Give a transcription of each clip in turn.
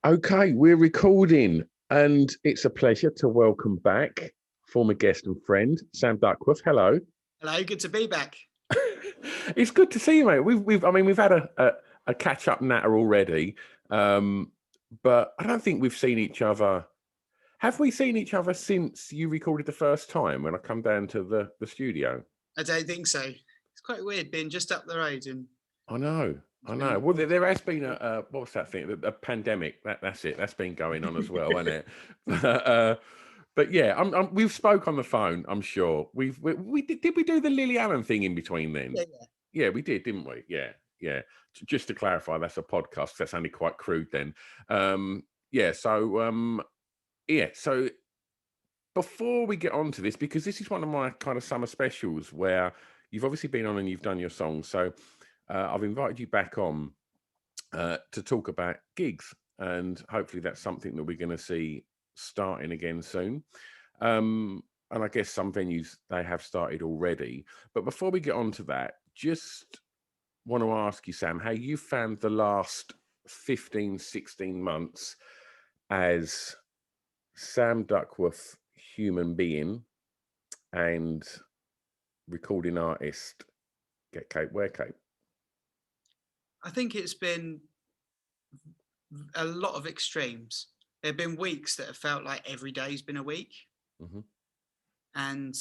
Okay, we're recording, and it's a pleasure to welcome back former guest and friend Sam Duckworth. Hello. Hello, good to be back. It's good to see you, mate. We've had a catch up natter already, but I don't think we've seen each other. Have we seen each other since you recorded the first time when I come down to the studio? I don't think so. It's quite weird being just up the road and I know. I it's know. been. Well, there has been what's that thing? A pandemic. That's it. That's been going on as well, hasn't it? But yeah, we've spoke on the phone. I'm sure we did. Did we do the Lily Allen thing in between then? Yeah, Yeah, we did, didn't we? Yeah, yeah. Just to clarify, that's a podcast. That's only quite crude then. Yeah. Yeah. So before we get on to this, because this is one of my kind of summer specials where you've obviously been on and you've done your songs. So I've invited you back on to talk about gigs, and hopefully that's something that we're going to see starting again soon. And I guess some venues they have started already. But before we get on to that, just want to ask you, Sam, how you found the last 15, 16 months as Sam Duckworth, human being and recording artist. Get Cape, wear Cape. I think it's been a lot of extremes. There have been weeks that have felt like every day's been a week, Hmm. and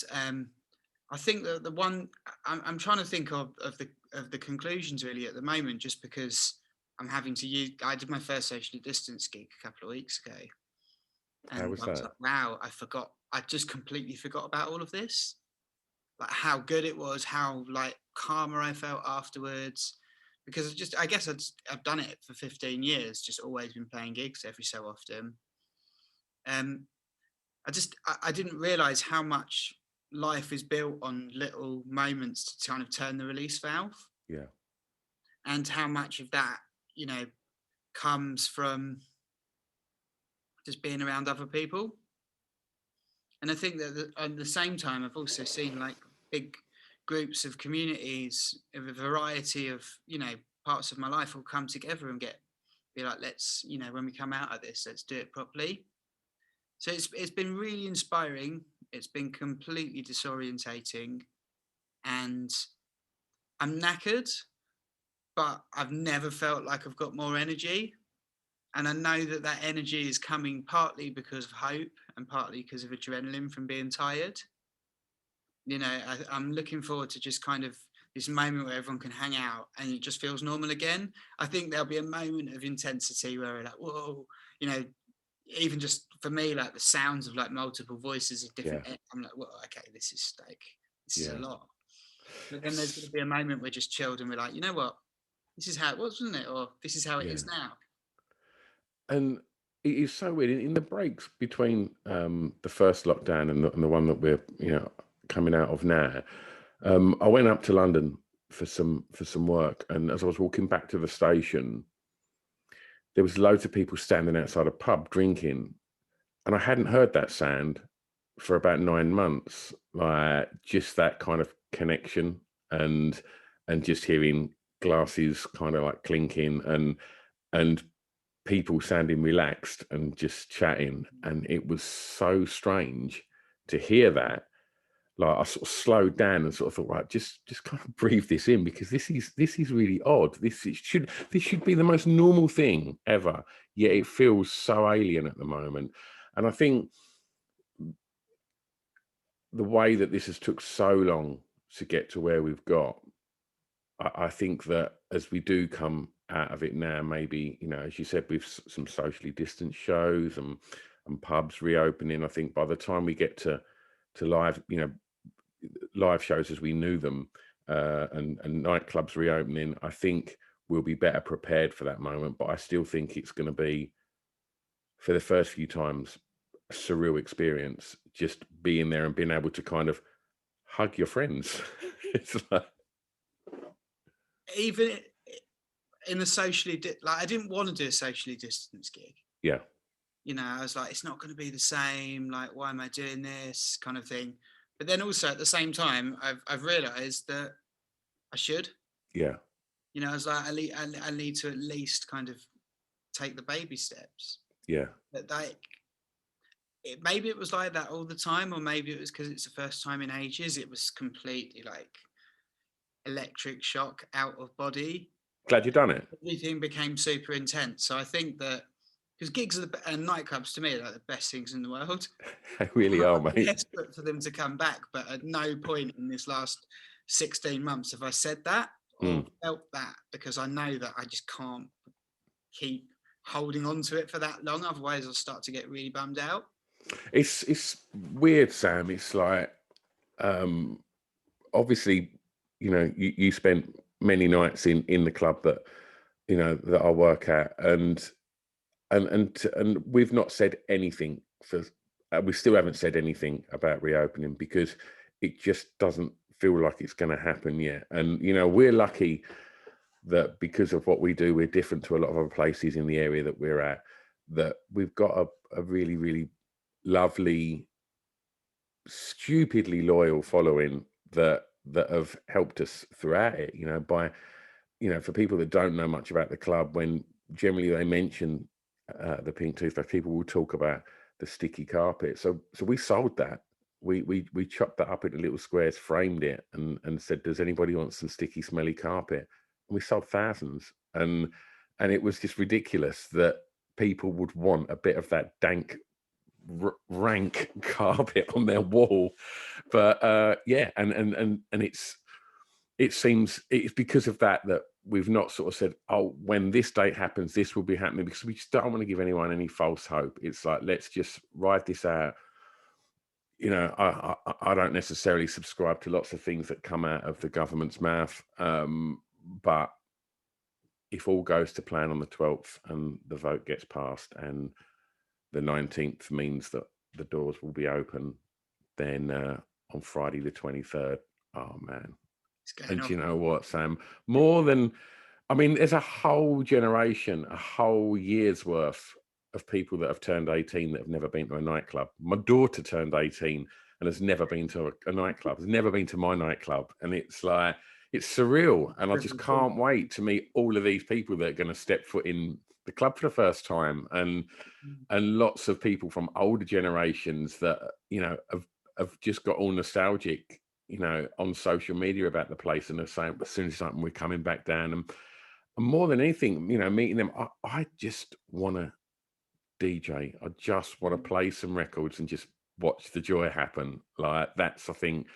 I think that the one I'm trying to think of the conclusions really at the moment, just because I'm having to use. I did my first socially distanced gig a couple of weeks ago, How and was I was that? like, wow, I forgot. I just completely forgot about all of this. Like how good it was, how like calmer I felt afterwards. Because I guess I've done it for 15 years, just always been playing gigs every so often. Um, I didn't realize how much life is built on little moments to kind of turn the release valve, Yeah. and how much of that, you know, comes from just being around other people. And I think that at the same time, I've also seen like big groups of communities of a variety of, parts of my life all come together and be like, let's, when we come out of this, let's do it properly. So it's been really inspiring. It's been completely disorientating, and I'm knackered, but I've never felt like I've got more energy. And I know that that energy is coming partly because of hope and partly because of adrenaline from being tired. I'm looking forward to just kind of this moment where everyone can hang out and it just feels normal again. I think there'll be a moment of intensity where we're like, whoa, you know, even just for me, like the sounds of like multiple voices of Yeah. different, I'm like, well, okay, this is a Yeah. lot. But then there's going to be a moment we're just chilled and we're like, you know what, this is how it was, wasn't it? Or this is how it Yeah. is now. And it is so weird in the breaks between the first lockdown and the one that we're coming out of now. I went up to London for some work, and as I was walking back to the station, there was loads of people standing outside a pub drinking, and I hadn't heard that sound for about 9 months. Like just that kind of connection and just hearing glasses kind of like clinking and people sounding relaxed and just chatting, and it was so strange to hear that. Like I sort of slowed down and sort of thought, right, just kind of breathe this in, because this is really odd. This should be the most normal thing ever, yet it feels so alien at the moment. And I think the way that this has took so long to get to where we've got, I think that as we do come out of it now, maybe, as you said, with some socially distanced shows and pubs reopening, I think by the time we get to live, live shows as we knew them, and nightclubs reopening, I think we'll be better prepared for that moment. But I still think it's going to be, for the first few times, a surreal experience, just being there and being able to kind of hug your friends. It's like, Even in the like I didn't want to do a socially distanced gig. yeah, I was like, it's not going to be the same. Like, why am I doing this kind of thing? But then also at the same time, I've realised that I should. yeah, I was like, I need to at least kind of take the baby steps. Yeah. But maybe it was like that all the time, or maybe it was because it's the first time in ages. It was completely like electric shock, out of body. Glad you've done it. Everything became super intense. So I think that because gigs are and nightclubs to me are like the best things in the world. They really are, I'm mate. desperate for them to come back, but at no point in this last 16 months have I said that or felt that, because I know that I just can't keep holding on to it for that long. Otherwise, I'll start to get really bummed out. It's weird, Sam. It's like, obviously, you spent many nights in the club that that I work at, and we've not said anything for. We still haven't said anything about reopening because it just doesn't feel like it's going to happen yet. And we're lucky that because of what we do, we're different to a lot of other places in the area that we're at. That we've got a really, really lovely, stupidly loyal following that have helped us throughout it. For people that don't know much about the club, when generally they mention the pink toothbrush, people will talk about the sticky carpet. So we sold that. We chopped that up into little squares, framed it, and said, "Does anybody want some sticky, smelly carpet?" And we sold thousands, and it was just ridiculous that people would want a bit of that dank, rank carpet on their wall. But yeah, and it seems it's because of that we've not sort of said, oh, when this date happens, this will be happening, because we just don't want to give anyone any false hope. It's like, let's just ride this out. I don't necessarily subscribe to lots of things that come out of the government's mouth, but if all goes to plan on the 12th and the vote gets passed and the 19th means that the doors will be open, then on Friday the 23rd, oh man. And you know what, Sam? There's a whole generation, a whole year's worth of people that have turned 18 that have never been to a nightclub. My daughter turned 18 and has never been to a nightclub, has never been to my nightclub. And it's like, it's surreal. And I just can't wait to meet all of these people that are going to step foot in the club for the first time. And lots of people from older generations that, have just got all nostalgic, on social media about the place, and they're saying, as soon as something, we're coming back down. And more than anything, meeting them, I just want to DJ. I just want to play some records and just watch the joy happen. Like, that's, I think,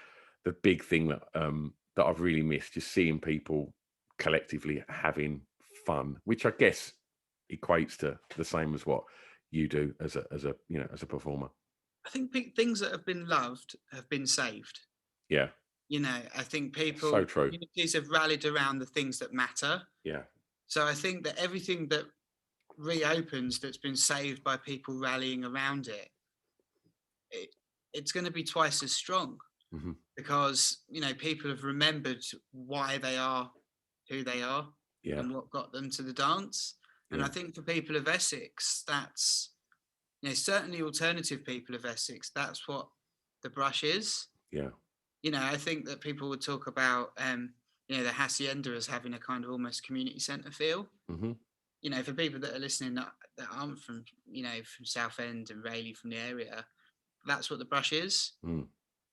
the big thing that I've really missed, just seeing people collectively having fun, which I guess equates to the same as what you do as a performer. I think things that have been loved have been saved. Yeah. I think people, so true. Communities have rallied around the things that matter. Yeah. So I think that everything that reopens that's been saved by people rallying around it's going to be twice as strong, because people have remembered why they are who they are, and what got them to the dance. And I think for people of Essex, that's certainly alternative people of Essex, that's what the Brush is. Yeah. I think that people would talk about the Hacienda as having a kind of almost community centre feel. For people that are listening that aren't from from Southend and Rayleigh, from the area, that's what the Brush is.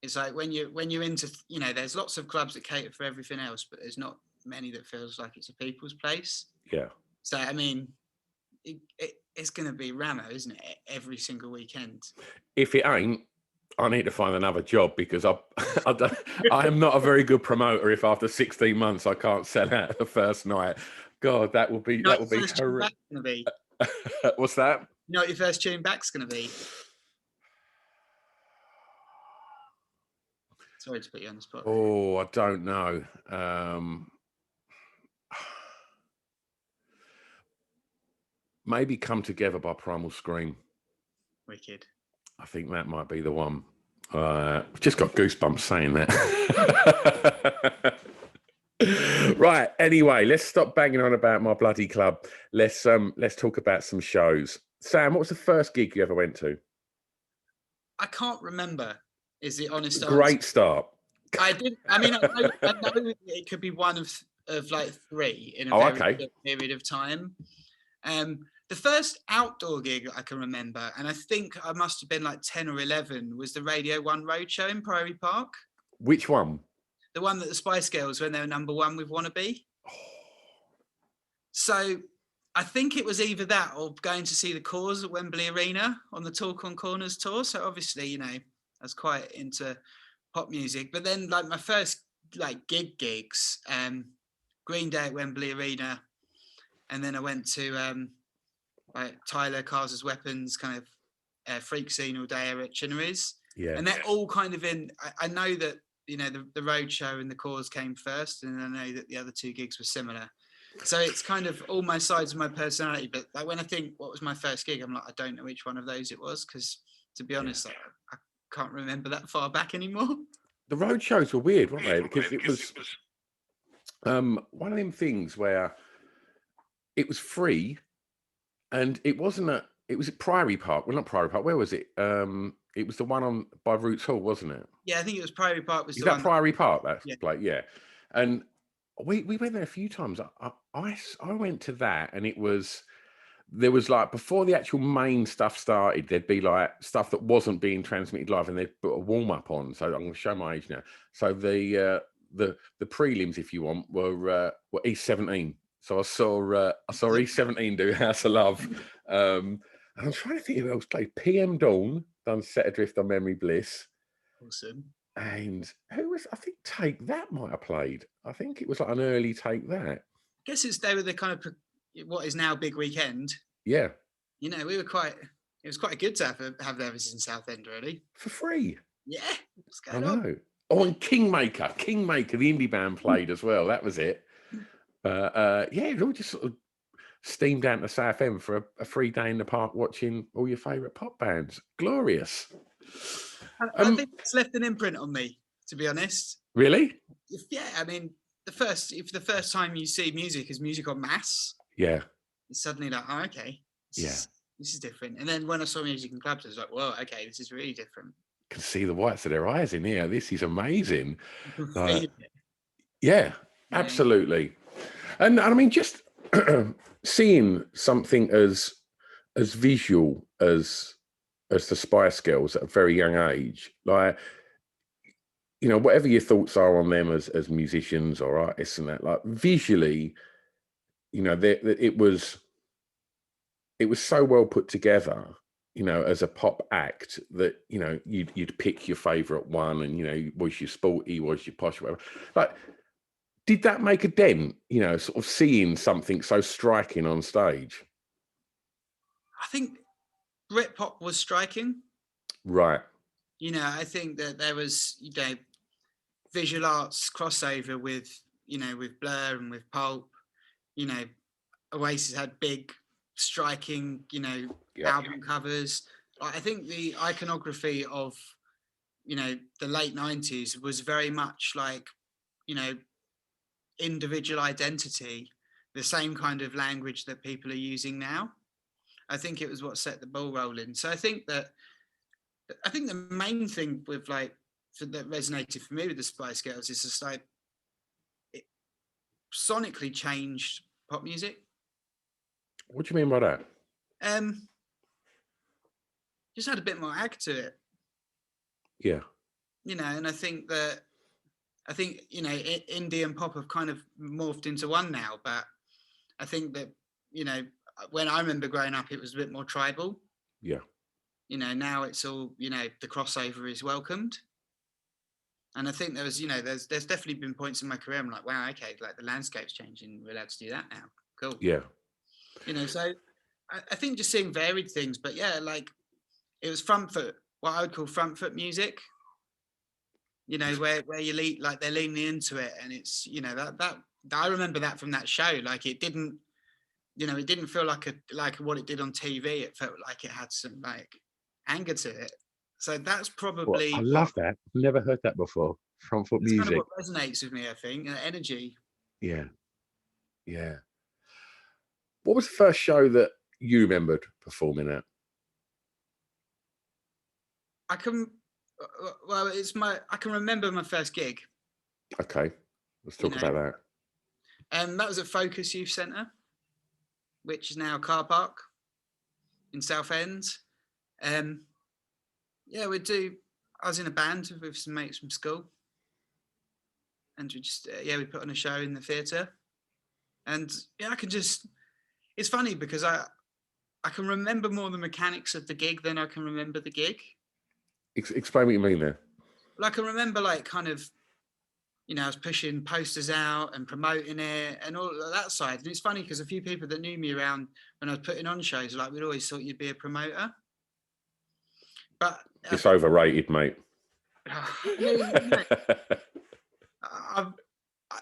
It's like when you're into there's lots of clubs that cater for everything else, but there's not many that feels like it's a people's place. Yeah. So it's going to be Ramo, isn't it? Every single weekend. If it ain't, I need to find another job, because I am not a very good promoter if after 16 months I can't sell out the first night. God, that would be horrific. What's that? You know what your first tune back's going to be? Sorry to put you on the spot. Oh, I don't know. Maybe Come Together by Primal Scream. Wicked. I think that might be the one. I've just got goosebumps saying that. Right. Anyway, let's stop banging on about my bloody club. Let's talk about some shows. Sam, what was the first gig you ever went to? I can't remember. Is the honest answer. Great start. I did. I know it could be one of like three in a very short period of time. The The first outdoor gig I can remember, and I think I must have been like 10 or 11, was the Radio 1 Roadshow in Priory Park. Which one? The one that the Spice Girls, when they were #1 with Wannabe. So I think it was either that or going to see the Cause at Wembley Arena on the Talk on Corners tour. So obviously, you know, I was quite into pop music. But then like my first like gigs, Green Day at Wembley Arena. And then I went to like Tyler, Cars as Weapons, kind of freak scene all day at Chinnery's. Yeah. And they're all kind of in, I know that, you know, the Roadshow and the Cause came first, and I know that the other two gigs were similar. So it's kind of all my sides of my personality. But like when I think what was my first gig, I'm like, I don't know which one of those it was, because to be honest, like, I can't remember that far back anymore. The road shows were weird, weren't they? Because it was one of them things where it was free, and it wasn't it was at Priory Park. Well, not Priory Park. Where was it? It was the one on by Roots Hall, wasn't it? Yeah, I think it was Priory Park. Was Is the that one Priory Park? That's yeah. like, yeah. And we went there a few times. I went to that, and there was like, before the actual main stuff started, there'd be like stuff that wasn't being transmitted live, and they'd put a warm up on. So I'm going to show my age now. So the prelims, if you want, were E17. So I saw E17 do House of Love. And I'm trying to think who else played. PM Dawn done Set Adrift on Memory Bliss. Awesome. And who was, I think Take That might have played. I think it was like an early Take That. I guess they were the kind of what is now Big Weekend. Yeah. You know, it was quite good to have those in Southend, really. For free. Yeah. What's I going on? know. Oh, and Kingmaker, the indie band, played as well. That was it. Yeah, it all just sort of steamed down to Southend for a free day in the park watching all your favourite pop bands. Glorious. I think it's left an imprint on me, to be honest. Really? Yeah, I mean, if the first time you see music is music en masse, yeah, it's suddenly like, oh, okay, this is different. And then when I saw music in clubs, I was like, whoa, okay, this is really different. Can see the whites of their eyes in here. This is amazing. Yeah, absolutely. And I mean, just seeing something as visual as the Spice Girls at a very young age, like, you know, whatever your thoughts are on them as musicians or artists and that, like, visually, you know, it was so well put together, you know, as a pop act, that, you know, you'd pick your favorite one, and, you know, was you sporty, was you posh, whatever. Like, did that make a dent, you know, sort of seeing something so striking on stage? I think Britpop was striking. Right. You know, I think that there was, you know, visual arts crossover with, you know, with Blur and with Pulp. You know, Oasis had big, striking, you know, album covers. I think the iconography of, you know, the late 90s was very much like, you know, individual identity, the same kind of language that people are using now. I think it was what set the ball rolling. So I think the main thing with like that resonated for me with the Spice Girls is just like it sonically changed pop music. What do you mean by that? Just had a bit more ag to it. Yeah. You know, and I think, you know, indie and pop have kind of morphed into one now, but I think that, you know, when I remember growing up, it was a bit more tribal. Yeah. You know, now it's all, you know, the crossover is welcomed. And I think there was, you know, there's definitely been points in my career I'm like, wow, okay, like the landscape's changing. We're allowed to do that now. Cool. Yeah. You know, so I think just seeing varied things, but yeah, like it was front foot, what I would call front foot music. You know, where you like they're leaning into it, and it's, you know, that I remember that from that show. Like it didn't, you know, it didn't feel like what it did on TV. It felt like it had some like anger to it. So that's probably. Well, I love that. Never heard that before. Front foot music. Kind of what resonates with me, I think. Energy. Yeah. Yeah. What was the first show that you remembered performing at? I can remember my first gig. Okay, let's talk about that. That was at Focus Youth Centre, which is now a car park. in Southend. Yeah, we'd do. I was in a band with some mates from school, and we just we put on a show in the theatre, and yeah, I can just. It's funny because I can remember more the mechanics of the gig than I can remember the gig. Explain what you mean there. Like I remember, like kind of, I was pushing posters out and promoting it and all of that side. And it's funny because a few people that knew me around when I was putting on shows, like we'd always thought you'd be a promoter. But it's overrated, mate. I mean,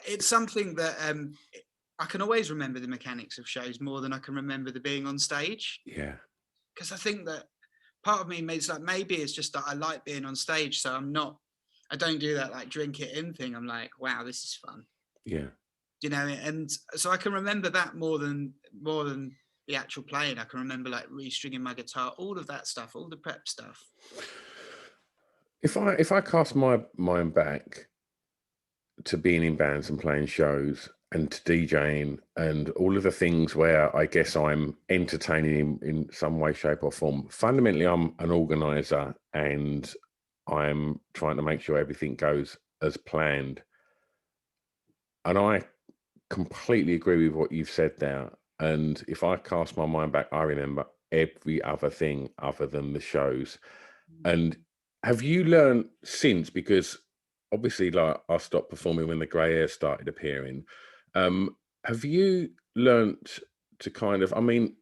it's something that I can always remember the mechanics of shows more than I can remember the being on stage. Yeah. Because I think that part of me is like, maybe it's just that I like being on stage, so I don't do that like drink it in thing. I'm like, wow, this is fun. Yeah. And so I can remember that more than the actual playing. I can remember like restringing my guitar, all of that stuff, all the prep stuff. If I cast my mind back to being in bands and playing shows and to DJing and all of the things where I guess I'm entertaining in some way, shape or form, fundamentally I'm an organizer and I'm trying to make sure everything goes as planned. And I completely agree with what you've said there. And if I cast my mind back, I remember every other thing other than the shows. And have you learned since, because obviously like I stopped performing when the grey hair started appearing, have you learnt to kind of, I mean,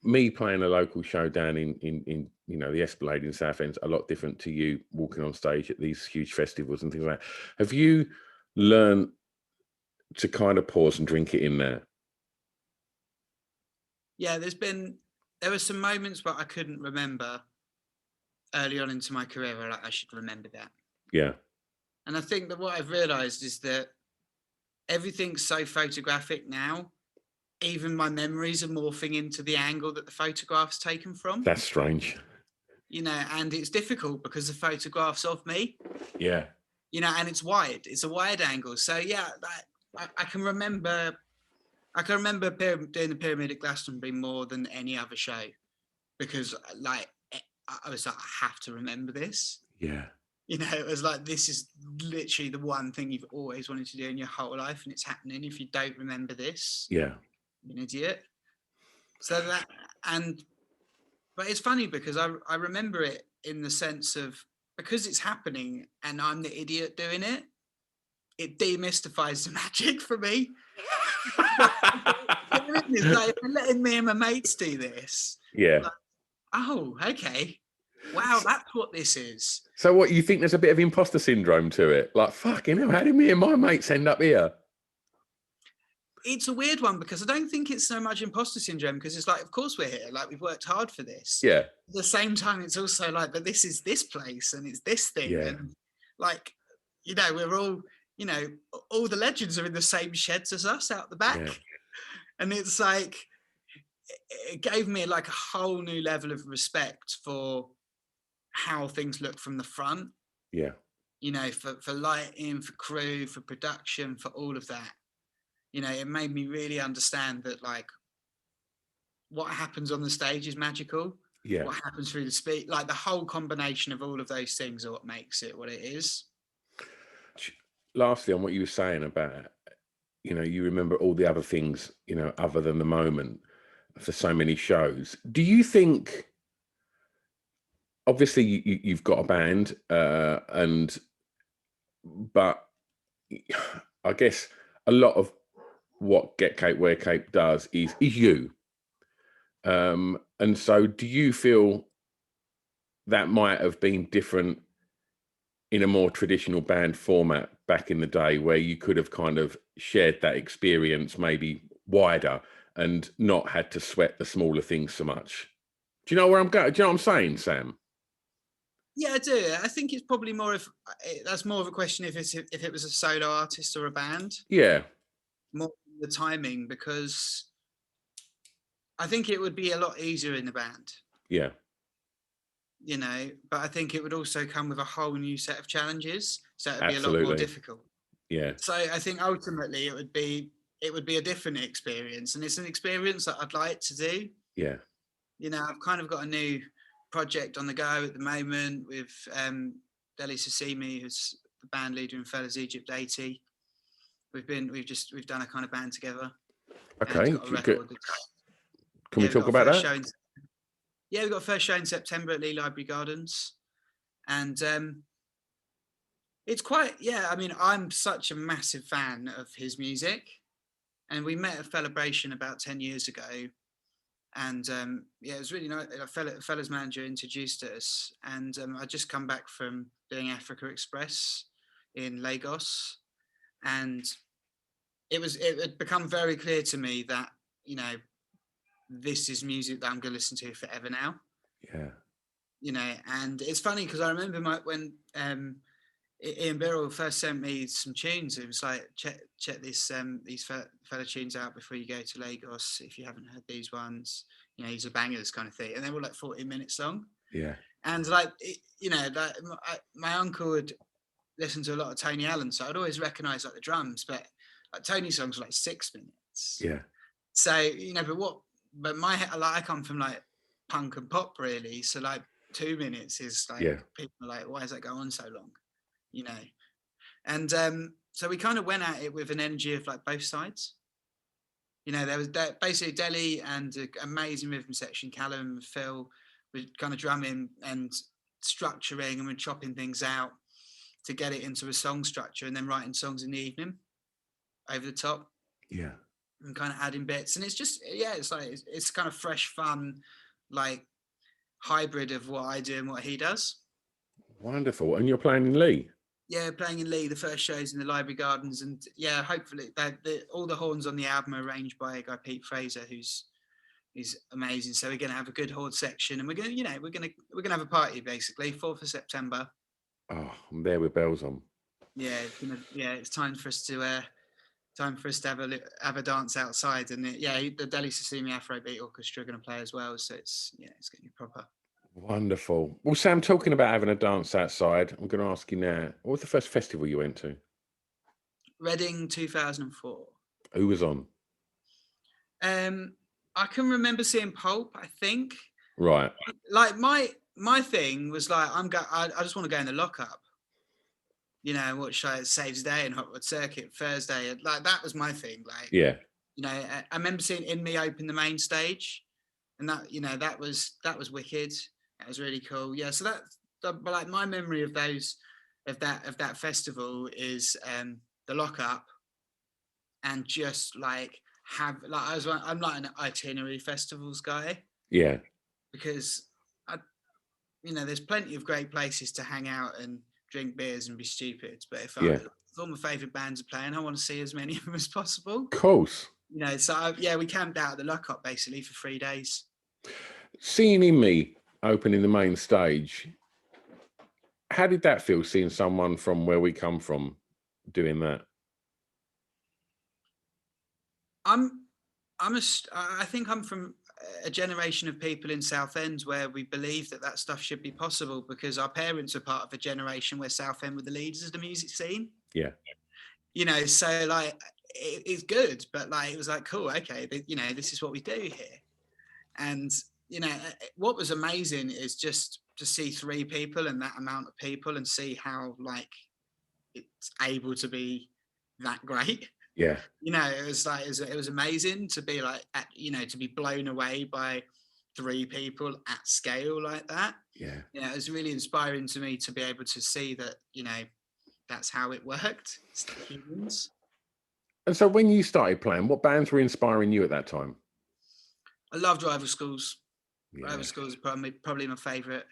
me playing a local show down in the Esplanade in Southend, a lot different to you walking on stage at these huge festivals and things like that. Have you learned to kind of pause and drink it in there? Yeah, there were some moments where I couldn't remember early on into my career where I should remember that. Yeah. And I think that what I've realised is that everything's so photographic now. Even my memories are morphing into the angle that the photograph's taken from. That's strange. And it's difficult because the photographs of me. Yeah. And it's wide. It's a wide angle. So yeah, I can remember. I can remember doing the Pyramid at Glastonbury more than any other show, because like I was like, I have to remember this. Yeah. It was like, this is literally the one thing you've always wanted to do in your whole life, and it's happening. If you don't remember this, yeah, you're an idiot. So but it's funny because I remember it in the sense of, because it's happening and I'm the idiot doing it, it demystifies the magic for me. It's like, if I'm letting me and my mates do this. Yeah. Like, oh, okay. Wow, that's what this is. So what, you think there's a bit of imposter syndrome to it? Like, fucking hell, how did me and my mates end up here? It's a weird one because I don't think it's so much imposter syndrome, because it's like, of course we're here. Like, we've worked hard for this. Yeah. At the same time, it's also like, but this is this place and it's this thing. Yeah. And like, we're all, all the legends are in the same sheds as us out the back. Yeah. And it's like, it gave me like a whole new level of respect for how things look from the front. Yeah. For lighting, for crew, for production, for all of that. It made me really understand that, like, what happens on the stage is magical. Yeah. What happens through the speech, like the whole combination of all of those things are what makes it what it is. Lastly, on what you were saying about, you remember all the other things, other than the moment for so many shows. Do you think, obviously you've got a band, but I guess a lot of what Get Cape, Wear Cape does is you. And so do you feel that might have been different in a more traditional band format back in the day, where you could have kind of shared that experience maybe wider and not had to sweat the smaller things so much? Do you know where I'm going? Do you know what I'm saying, Sam? Yeah, I do. I think it's probably that's more of a question if it was a solo artist or a band. Yeah. More the timing, because I think it would be a lot easier in the band. Yeah. But I think it would also come with a whole new set of challenges. So it'd be a lot more difficult. Yeah. So I think ultimately it would be a different experience, and it's an experience that I'd like to do. Yeah. You know, I've kind of got a new project on the go at the moment with Deli Sasimi, who's the band leader in Fellas Egypt 80. We've done a kind of band together and Okay, got a record. can we We've talk got a about first that? show we've got a first show in September at Lee Library Gardens. And it's quite, I mean, I'm such a massive fan of his music. And we met at Celebration about 10 years ago. And it was really nice. A fellas manager introduced us. And I just come back from doing Africa Express in Lagos. And it had become very clear to me that, you know, this is music that I'm going to listen to forever now. Yeah. You know, and it's funny because I remember when Ian Birrell first sent me some tunes. It was like, check these fella tunes out before you go to Lagos. If you haven't heard these ones, you know, these are bangers kind of thing. And they were like 40-minute long. Yeah. And like, you know, that my uncle would listen to a lot of Tony Allen, so I'd always recognise like the drums, but like Tony's songs were like 6 minutes. Yeah. So, you know, but I come from like punk and pop really. So like 2 minutes is like, people are like, why does that go on so long? You know? And so we kind of went at it with an energy of like both sides. You know, there was basically Deli and an amazing rhythm section, Callum, Phil, were kind of drumming and structuring, and we're chopping things out to get it into a song structure, and then writing songs in the evening over the top. Yeah. And kind of adding bits. And it's just, it's like, it's kind of fresh, fun, like hybrid of what I do and what he does. Wonderful. And you're playing in Lee? Yeah, playing in Lee. The first show's in the Library Gardens, and hopefully all the horns on the album are arranged by a guy Pete Fraser, who's amazing. So we're gonna have a good horn section, and we're gonna have a party basically. 4th of September. Oh, I'm there with bells on. Yeah, it's time for us to have a dance outside, and the Deli Sasimi Afrobeat Orchestra are going to play as well. So it's going to be proper. Wonderful. Well, Sam, talking about having a dance outside, I'm going to ask you now, what was the first festival you went to? Reading 2004. Who was on? I can remember seeing Pulp, I think. Right. Like my thing was like, I just want to go in the lockup. You know, watch Saves the Day and Hot Rod Circuit Thursday. Like that was my thing. Like, yeah. You know, I remember seeing In Me open the main stage, and that, you know, that was wicked. That was really cool. Yeah. So but like my memory of that festival is the lockup, and just like I'm like an itinerary festivals guy. Yeah. Because there's plenty of great places to hang out and drink beers and be stupid. But if all my favourite bands are playing, I want to see as many of them as possible. Of course. You know, so we camped out at the lockup basically for 3 days. Seeing In Me opening the main stage, how did that feel, seeing someone from where we come from doing that? I think I'm from a generation of people in Southend where we believe that stuff should be possible, because our parents are part of a generation where Southend were the leaders of the music scene. Yeah. You know, so like it's good, but like it was like, cool, okay, you know, this is what we do here. And you know, what was amazing is just to see 3 people and that amount of people, and see how like it's able to be that great. Yeah. You know, it was amazing to be like, to be blown away by 3 people at scale like that. Yeah. You know, it was really inspiring to me to be able to see that, you know, that's how it worked. It's like humans. And so when you started playing, what bands were inspiring you at that time? I loved Rival Schools. Yeah. Rival Schools are probably my favourite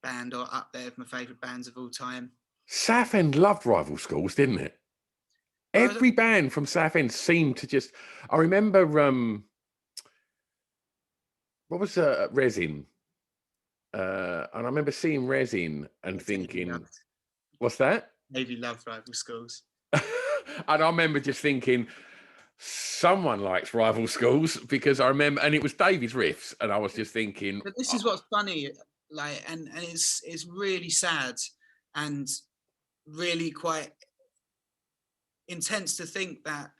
band, or up there with my favourite bands of all time. Southend loved Rival Schools, didn't it? Every band from Southend seemed to just... I remember, what was Resin? And I remember seeing Resin and thinking... What's that? Maybe loved Rival Schools. And I remember just thinking, someone likes Rival Schools, because I remember, and it was Davy's riffs, and I was just thinking... But this is what's funny, like, and it's really sad and really quite intense to think that,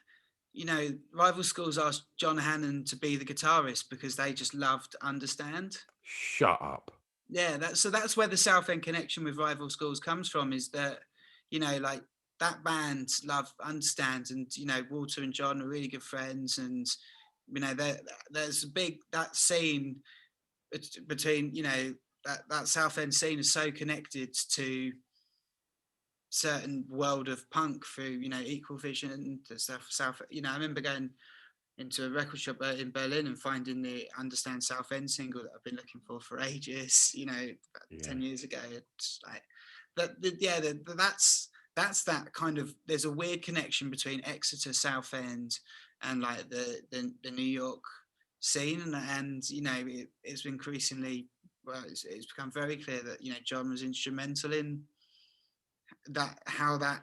Rival Schools asked John Hannon to be the guitarist because they just loved Understand. Shut up. Yeah, that's where the Southend connection with Rival Schools comes from, is that, like that band love Understand, and Walter and John are really good friends, and there's a big that scene between that Southend scene is so connected to certain world of punk through Equal Vision and the South. I remember going into a record shop in Berlin and finding the Understand Southend single that I've been looking for ages, about 10 years ago. It's like that's that kind of, there's a weird connection between Exeter, Southend, and like the New York scene, and it's increasingly, well, it's become very clear that John was instrumental in that, how that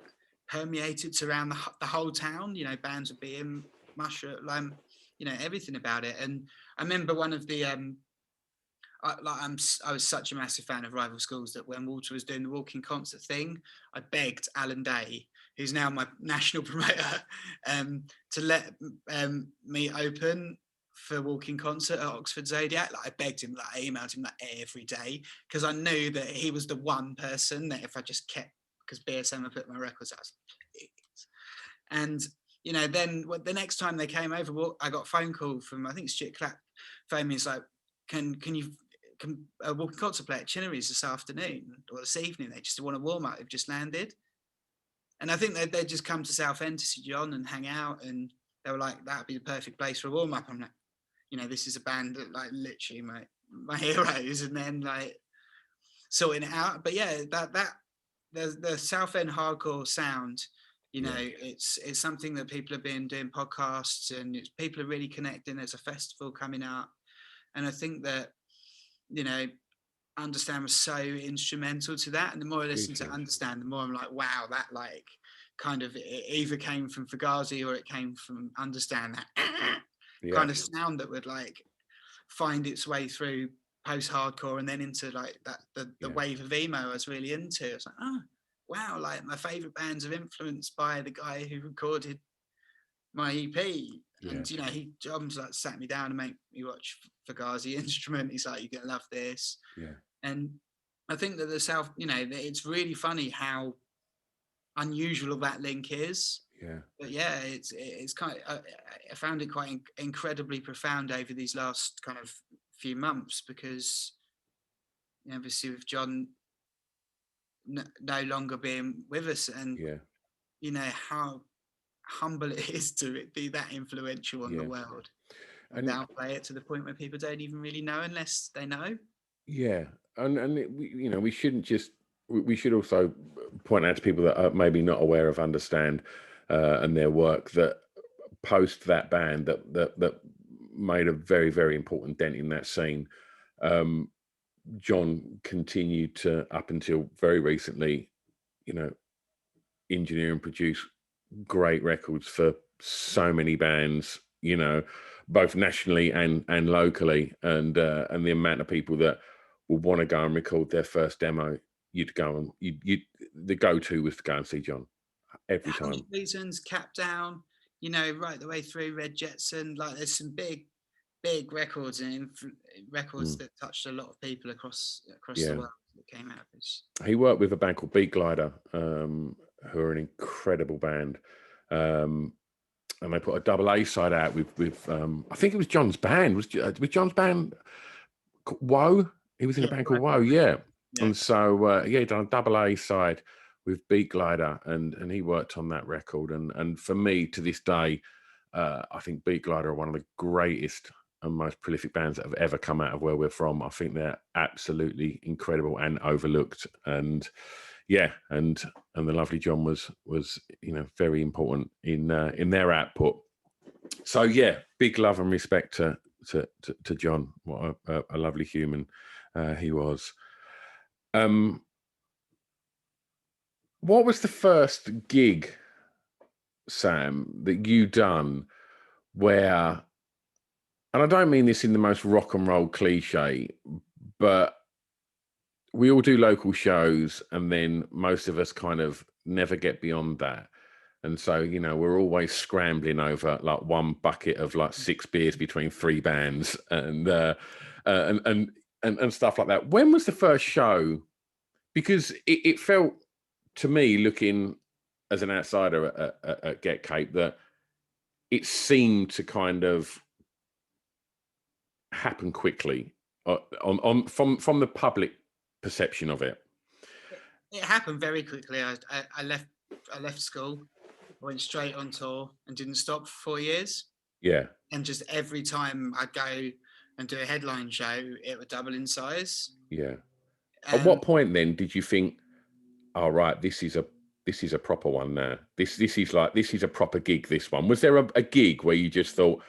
permeated around the whole town. Bands would be in Mushroom, everything about it. And I remember one of the I was such a massive fan of Rival Schools that when Walter was doing the walking concert thing, I begged Alan Day, who's now my national promoter, to let me open for walking concert at Oxford Zodiac. Like, I begged him, I emailed him every day, because I knew that he was the one person that if I just kept, because BSM had put my records out, and then the next time they came over, I got a phone call from, I think, Stuart Clapp, phoned me. It's like, can walking concert play at Chinnery's this afternoon or this evening? They just want to warm up. They've just landed, and I think they'd just come to Southend to see John and hang out, and they were like, that'd be the perfect place for a warm up. I'm like, this is a band that literally my heroes, and then sorting it out. But yeah, that the Southend hardcore sound, it's something that people have been doing podcasts, and people are really connecting. There's a festival coming up, and I think that Understand was so instrumental to that. And the more I listen to Understand, the more I'm like, wow, that kind of, it either came from Fugazi or it came from Understand, that kind of sound that would find its way through post-hardcore and then into the wave of emo I was really into. It's like, oh wow, my favorite bands are influenced by the guy who recorded my EP. And John's sat me down and made me watch Fugazi Instrument. He's like, you're gonna love this. And I think that the South, it's really funny how unusual that link is. But yeah, it's kind of, I found it quite incredibly profound over these last kind of few months, because obviously with John no longer being with us, and how humble it is to be that influential on the world, and downplay it to the point where people don't even really know unless they know. We shouldn't just, we should also point out to people that are maybe not aware of Understand and their work, that post that band that made a very, very important dent in that scene. John continued to, up until very recently, engineer and produce great records for so many bands, both nationally and locally, and the amount of people that would want to go and record their first demo, you'd go and the go-to was to go and see John every time. Reasons, Cap Down, right the way through Red Jetson. There's some big records and records that touched a lot of people across the world that came out of this. He worked with a band called Beat Glider, who are an incredible band, and they put a double A side out with I think it was John's band. Was John's band Woe? He was in a band called Woe, and so he done a double A side with Beat Glider, and he worked on that record. And for me, to this day, I think Beat Glider are one of the greatest and most prolific bands that have ever come out of where we're from. I think they're absolutely incredible and overlooked. And and the lovely John was very important in their output. So big love and respect to John. What a lovely human he was. What was the first gig, Sam, that you done where, and I don't mean this in the most rock and roll cliche, but we all do local shows, and then most of us kind of never get beyond that. And so, you know, we're always scrambling over like one bucket of like 6 beers between 3 bands uh, and and stuff like that. When was the first show? Because it felt to me, looking as an outsider at Get Cape, that it seemed to kind of happen quickly on from the public perception of it. It happened very quickly. I left school, I went straight on tour and didn't stop for 4 years. Yeah, And just every time I'd go and do a headline show, it would double in size. yeah. At Um, what point then did you think, "All right, this is a proper one now. This is a proper gig. This one." Was there a gig where you just thought,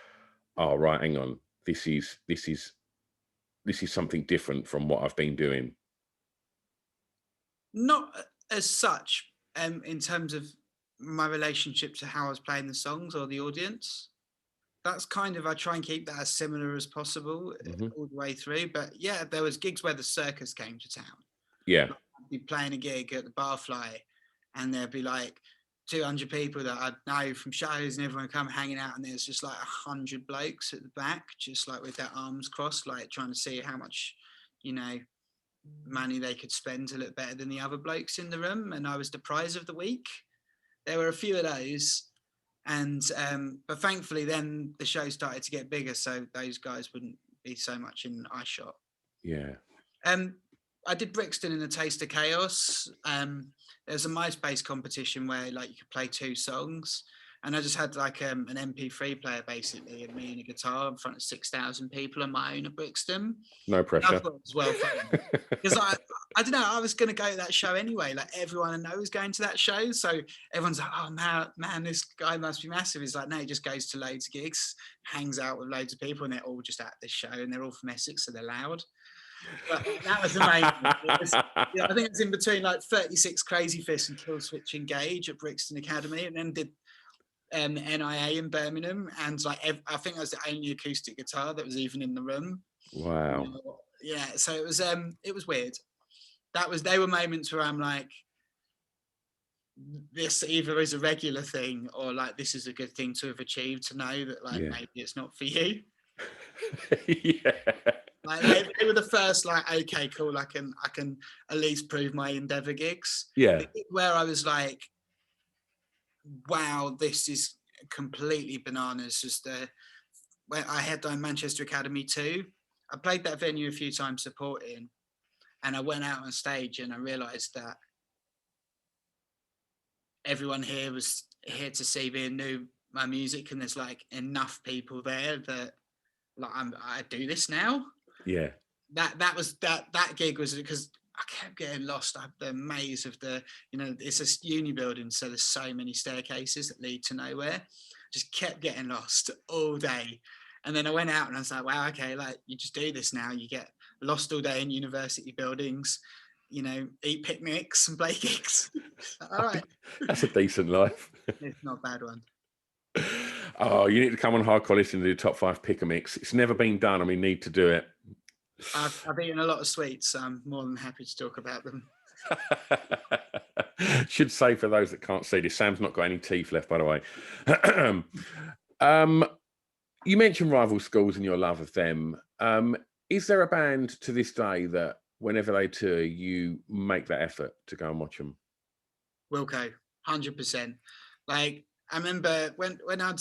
"Oh right, hang on, this is something different from what I've been doing"? Not as such, in terms of my relationship to how I was playing the songs or the audience. That's kind of, I try and keep that as similar as possible Hmm. all the way through. But yeah, there was gigs where the circus came to town. Yeah, I'd be playing a gig at the Barfly, and there'd be like 200 people that I'd know from shows, and everyone come hanging out, and there's just like 100 blokes at the back, just like with their arms crossed, like trying to see how much, you know, money they could spend to look better than the other blokes in the room. And I was the prize of the week. There were a few of those. And but thankfully then the show started to get bigger, so those guys wouldn't be so much in eye shot. yeah. Um, I did Brixton in the Taste of Chaos. There's a MySpace competition where like you could play 2 songs, and I just had like an MP3 player basically, and me and a guitar in front of 6,000 people on my own at Brixton. No And I pressure. thought it was well fun because I don't know, I was going to go to that show anyway. Like everyone I know is going to that show, so everyone's like, "Oh man, this guy must be massive." He's like, "No, he just goes to loads of gigs, hangs out with loads of people, and they're all just at this show, and they're all from Essex, so they're loud." But that was amazing. Yeah, I think it's in between like 36 Crazy Fists and Kill Switch Engage at Brixton Academy, and then did NIA in Birmingham, and like I think I was the only acoustic guitar that was even in the room. Wow. Yeah, so it was weird. They were moments where I'm like, this either is a regular thing or like this is a good thing to have achieved, to know that like Yeah. maybe it's not for you. Yeah. Like they were the first like, okay, cool, I can at least prove my Endeavour gigs. Yeah. Where I was like, wow, this is completely bananas. Just when I headlined Manchester Academy 2, I played that venue a few times supporting, and I went out on stage and I realised that everyone here was here to see me and knew my music, and there's like enough people there that like I do this now. Yeah. That gig was because I kept getting lost up the maze of the, you know, it's a uni building, so there's so many staircases that lead to nowhere. Just kept getting lost all day. And then I went out and I was like, wow, okay, like you just do this now. You get lost all day in university buildings, you know, eat picnics and play gigs. All right. That's a decent life. It's not a bad one. Oh, you need to come on Hardcore Listening and do top 5 pick a mix. It's never been done and we need to do it. I've eaten a lot of sweets, so I'm more than happy to talk about them. Should say for those that can't see this, Sam's not got any teeth left, by the way. You mentioned rival schools and your love of them. Is there a band to this day that whenever they tour, you make that effort to go and watch them? Wilco, 100%. Like I remember when I'd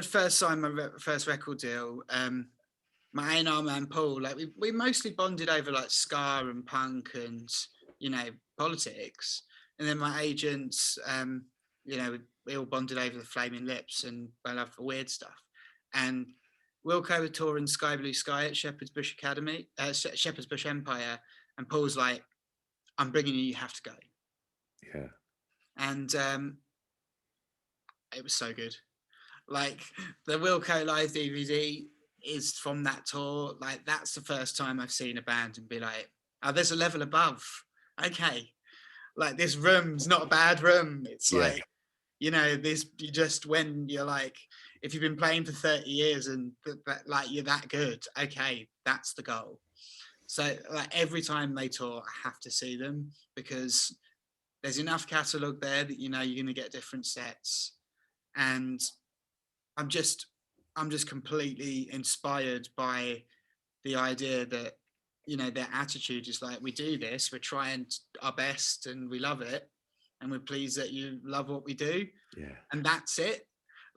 first signed my first record deal, my A&R man Paul, like we mostly bonded over like ska and punk and, you know, politics. And then my agents, you know, we all bonded over the Flaming Lips and my love for weird stuff. And Wilco was touring Sky Blue Sky at Shepherd's Bush Academy, Shepherd's Bush Empire, and Paul's like, "I'm bringing you. You have to go." Yeah. And it was so good. Like the Wilco live DVD is from that tour. Like that's the first time I've seen a band and be like, "Oh, there's a level above." Okay, like this room's not a bad room. It's Yeah. like, you know, this, you just, when you're like, if you've been playing for 30 years and like you're that good, okay, that's the goal. So like every time they tour, I have to see them because there's enough catalogue there that you're going to get different sets, and I'm just completely inspired by the idea that their attitude is like, we do this, we're trying our best, and we love it, and we're pleased that you love what we do, and that's it.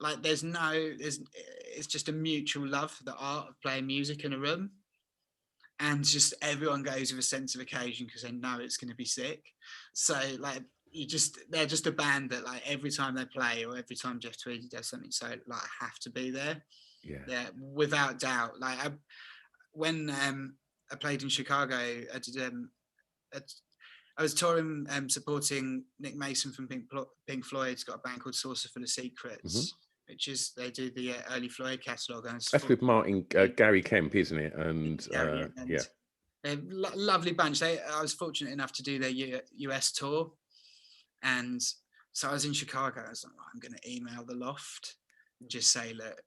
Like it's just a mutual love for the art of playing music in a room, and just everyone goes with a sense of occasion because they know it's going to be sick. So like they're just a band that like every time they play or every time Jeff Tweedy does something, so like I have to be there. Yeah, without doubt. Like when I played in Chicago, I was touring supporting Nick Mason from Pink Floyd. He's got a band called Saucer Full of Secrets, which is they do the early Floyd catalogue. That's with Martin Gary Kemp, isn't it? And yeah, they're lovely bunch. I was fortunate enough to do their US tour, and so I was in Chicago. I was like, I'm going to email the Loft and just say, look,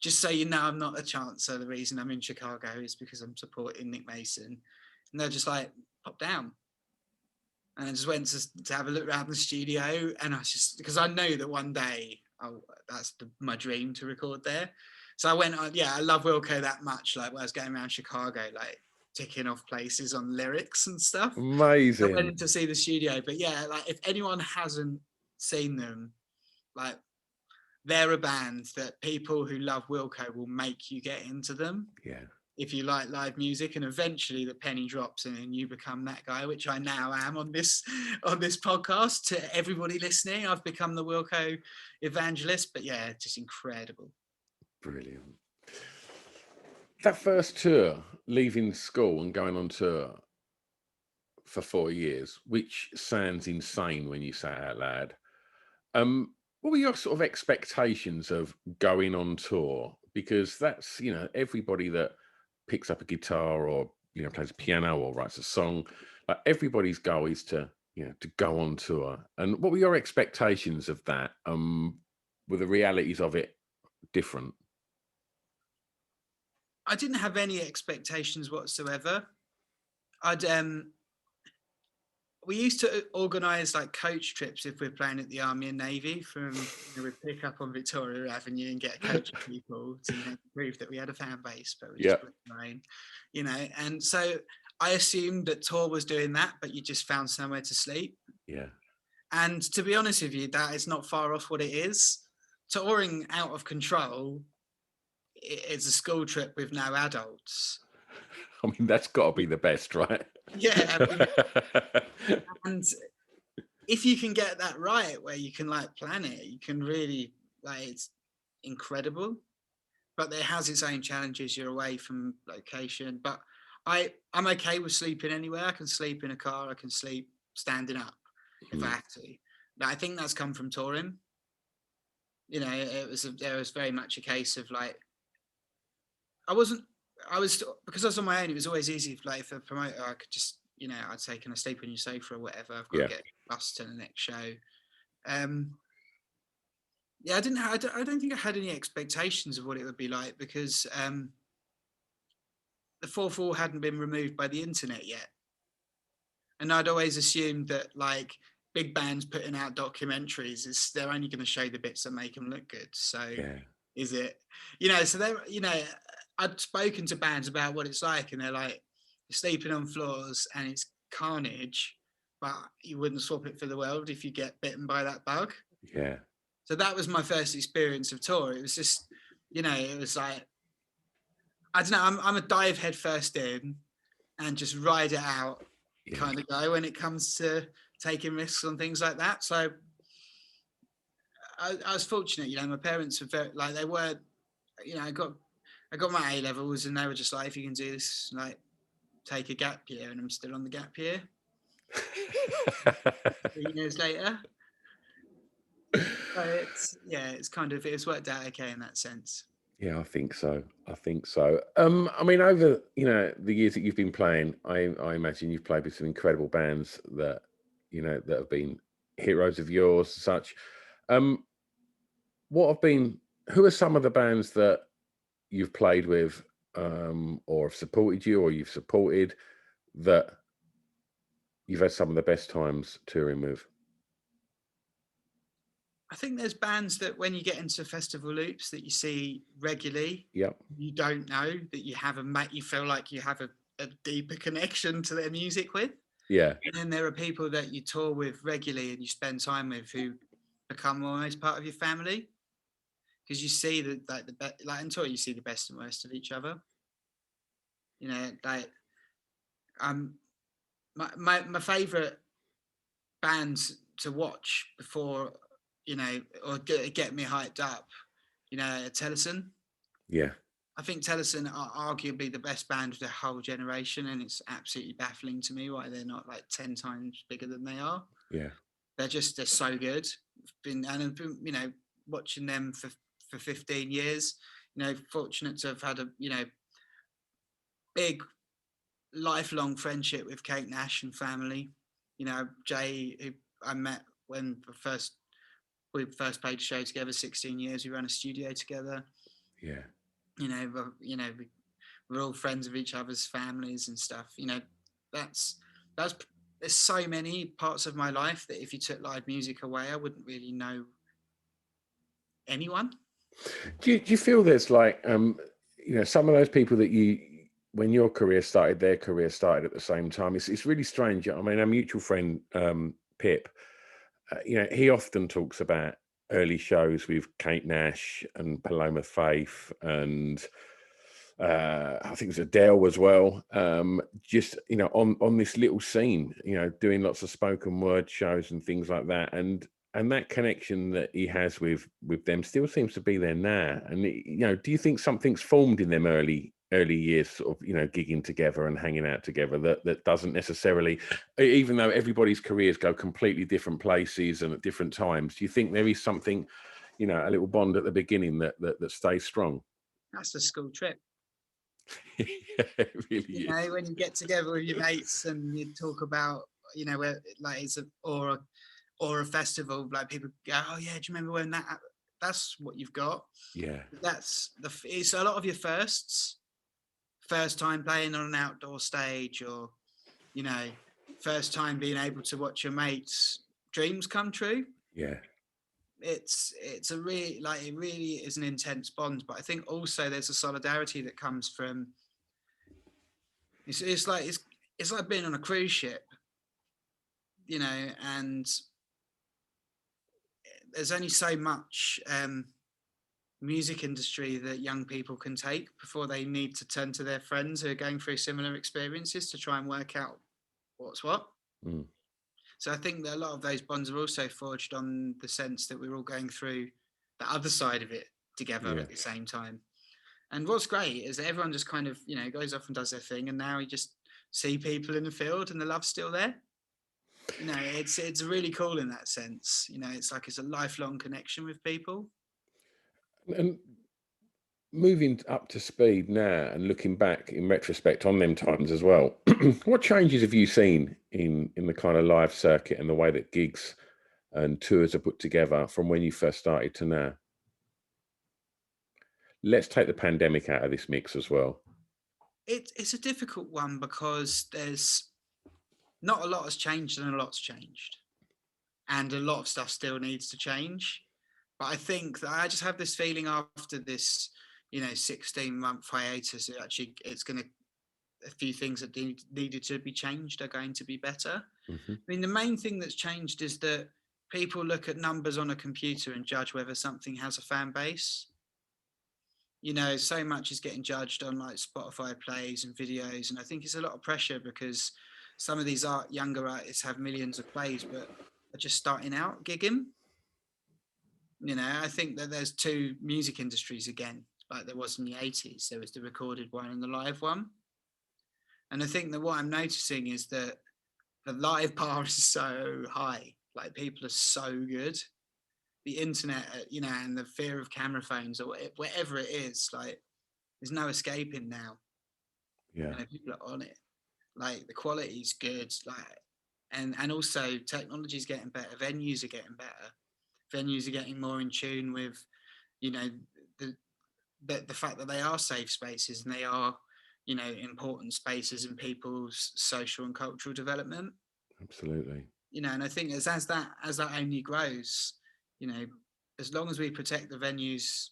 just so you know, I'm not a chancer. The reason I'm in Chicago is because I'm supporting Nick Mason. And they're just like, pop down. And I just went to have a look around the studio. And I was just, because I know that one day, that's my dream to record there. So I went on, I love Wilco that much. Like when I was going around Chicago, like ticking off places on lyrics and stuff. Amazing. I went in to see the studio. But yeah, like if anyone hasn't seen them, like, they're a band that people who love Wilco will make you get into them. Yeah. If you like live music, and eventually the penny drops and you become that guy, which I now am on this podcast. To everybody listening, I've become the Wilco evangelist. But yeah, just incredible. Brilliant. That first tour, leaving school and going on tour for 4 years, which sounds insane when you say it out loud. What were your sort of expectations of going on tour? Because that's, everybody that picks up a guitar or, plays a piano or writes a song, like everybody's goal is to go on tour. And what were your expectations of that? Were the realities of it different? I didn't have any expectations whatsoever. We used to organise like coach trips if we're playing at the Army and Navy. We'd pick up on Victoria Avenue and get a coach of people to prove that we had a fan base, but we just playing, And so I assumed that tour was doing that, but you just found somewhere to sleep. Yeah. And to be honest with you, that is not far off what it is. Touring out of control, it's a school trip with no adults. I mean, that's got to be the best, right? Yeah. And if you can get that right, where you can like plan it, you can really it's incredible. But it has its own challenges. You're away from location. But I'm okay with sleeping anywhere. I can sleep in a car. I can sleep standing up if I have to. But I think that's come from touring. There was very much a case of like, because I was on my own, it was always easy. Like for a promoter, I could just, I'd say, can I sleep on your sofa or whatever? I've got to get a bus to the next show. I don't think I had any expectations of what it would be like, because the 4th wall hadn't been removed by the internet yet. And I'd always assumed that like big bands putting out documentaries, they're only going to show the bits that make them look good. So is it, so they're, I'd spoken to bands about what it's like, and they're like, you're sleeping on floors and it's carnage, but you wouldn't swap it for the world if you get bitten by that bug. Yeah. So that was my first experience of tour. It was just, it was like, I don't know, I'm a dive head first in and just ride it out kind of guy when it comes to taking risks on things like that. So I was fortunate, my parents were very, like, they were, I got my A levels, and they were just like, if you can do this, like, take a gap year, and I'm still on the gap year. 3 years later. So it's kind of, it's worked out okay in that sense. Yeah, I think so. I mean, over the years that you've been playing, I imagine you've played with some incredible bands that that have been heroes of yours, such. Who are some of the bands that you've played with, or have supported you, or you've supported, that you've had some of the best times touring with? I think there's bands that when you get into festival loops that you see regularly, Yep. you don't know that you have a mate, you feel like you have a deeper connection to their music with. Yeah. And then there are people that you tour with regularly and you spend time with who become almost part of your family because you see like in tour you see the best and worst of each other. You know, like um my favorite bands to watch before, you know, or get me hyped up, you know, Tellison. Yeah. I think Tellison are arguably the best band of their whole generation, and it's absolutely baffling to me why they're not like 10 times bigger than they are. Yeah. They're so good. I've been, you know, watching them for 15 years. You know, fortunate to have had a, you know, big lifelong friendship with Kate Nash and family. You know, Jay, who I met when we first played a show together, 16 years. We ran a studio together. Yeah. You know, we're all friends of each other's families and stuff. You know, that's that's there's so many parts of my life that if you took live music away, I wouldn't really know anyone. Do you feel there's like you know, some of those people that you, when your career started, their career started at the same time? It's really strange. I mean, our mutual friend Pip, you know, he often talks about early shows with Kate Nash and Paloma Faith and I think it was Adele as well. Just, you know, on this little scene, you know, doing lots of spoken word shows and things like that, and that connection that he has with them still seems to be there now. And you know, do you think something's formed in them early years, sort of, you know, gigging together and hanging out together, that doesn't necessarily, even though everybody's careers go completely different places and at different times, do you think there is something, you know, a little bond at the beginning that stays strong? That's the school trip. Yeah, it really You is. know, when you get together with your mates and you talk about, you know, where like or a festival, like people go, oh yeah, do you remember when that? That's what you've got. Yeah, It's a lot of your first time playing on an outdoor stage, or you know, first time being able to watch your mates' dreams come true. yeah, It's a really like it really is an intense bond. But I think also there's a solidarity that comes from it's like being on a cruise ship, you know, and there's only so much music industry that young people can take before they need to turn to their friends who are going through similar experiences to try and work out what's what. mm, So I think that a lot of those bonds are also forged on the sense that we're all going through the other side of it together yeah. at the same time. And what's great is that everyone just kind of, you know, goes off and does their thing, and now you just see people in the field and the love's still there. You know, it's really cool in that sense. You know, it's like it's a lifelong connection with people. And moving up to speed now and looking back in retrospect on them times as well, what changes have you seen in the kind of live circuit and the way that gigs and tours are put together from when you first started to now? Let's take the pandemic out of this mix as well. It's a difficult one because there's not a lot has changed and a lot's changed, and a lot of stuff still needs to change. But I think that I just have this feeling after this, you know, 16-month hiatus, actually it's going to a few things that needed to be changed are going to be better. Hmm. I mean, the main thing that's changed is that people look at numbers on a computer and judge whether something has a fan base. You know, so much is getting judged on like Spotify plays and videos, and I think it's a lot of pressure because some of these younger artists have millions of plays, but are just starting out gigging. You know, I think that there's two music industries again, like there was in the 80s. There was the recorded one and the live one. And I think that what I'm noticing is that the live bar is so high. Like people are so good. The internet, you know, and the fear of camera phones or whatever it is, like there's no escaping now. Yeah, You know, people are on it. Like the quality's good. Like and also technology's getting better. Venues are getting better. Venues are getting more in tune with, you know, the the fact that they are safe spaces and they are, you know, important spaces in people's social and cultural development. Absolutely. And I think as that only grows, you know, as long as we protect the venues,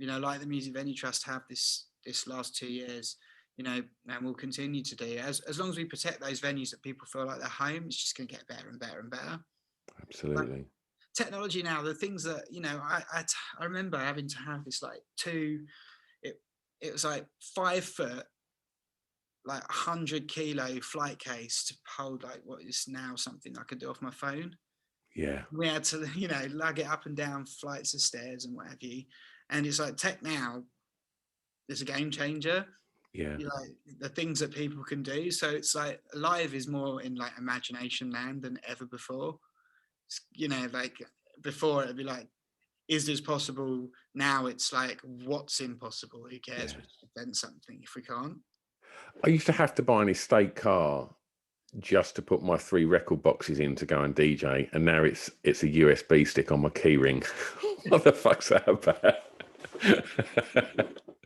like the Music Venue Trust have this last 2 years, and we'll continue to do, as long as we protect those venues that people feel like they're home, it's just going to get better and better and better. Like Absolutely. technology now, the things that I remember having to have this like it was like 5 foot, like 100 kilo flight case to hold like what is now something I could do off my phone. Yeah. We had to, lug it up and down flights of stairs and what have you. And it's like tech now is a game changer. Yeah. Like the things that people can do. So it's like live is more in like imagination land than ever before. Like before it'd be like, is this possible? Now it's like, what's impossible? Who cares? Yeah. We just invent something if we can't. I used to have to buy an estate car just to put my 3 record boxes in to go and DJ, and now it's a USB stick on my keyring. What the fuck's that about?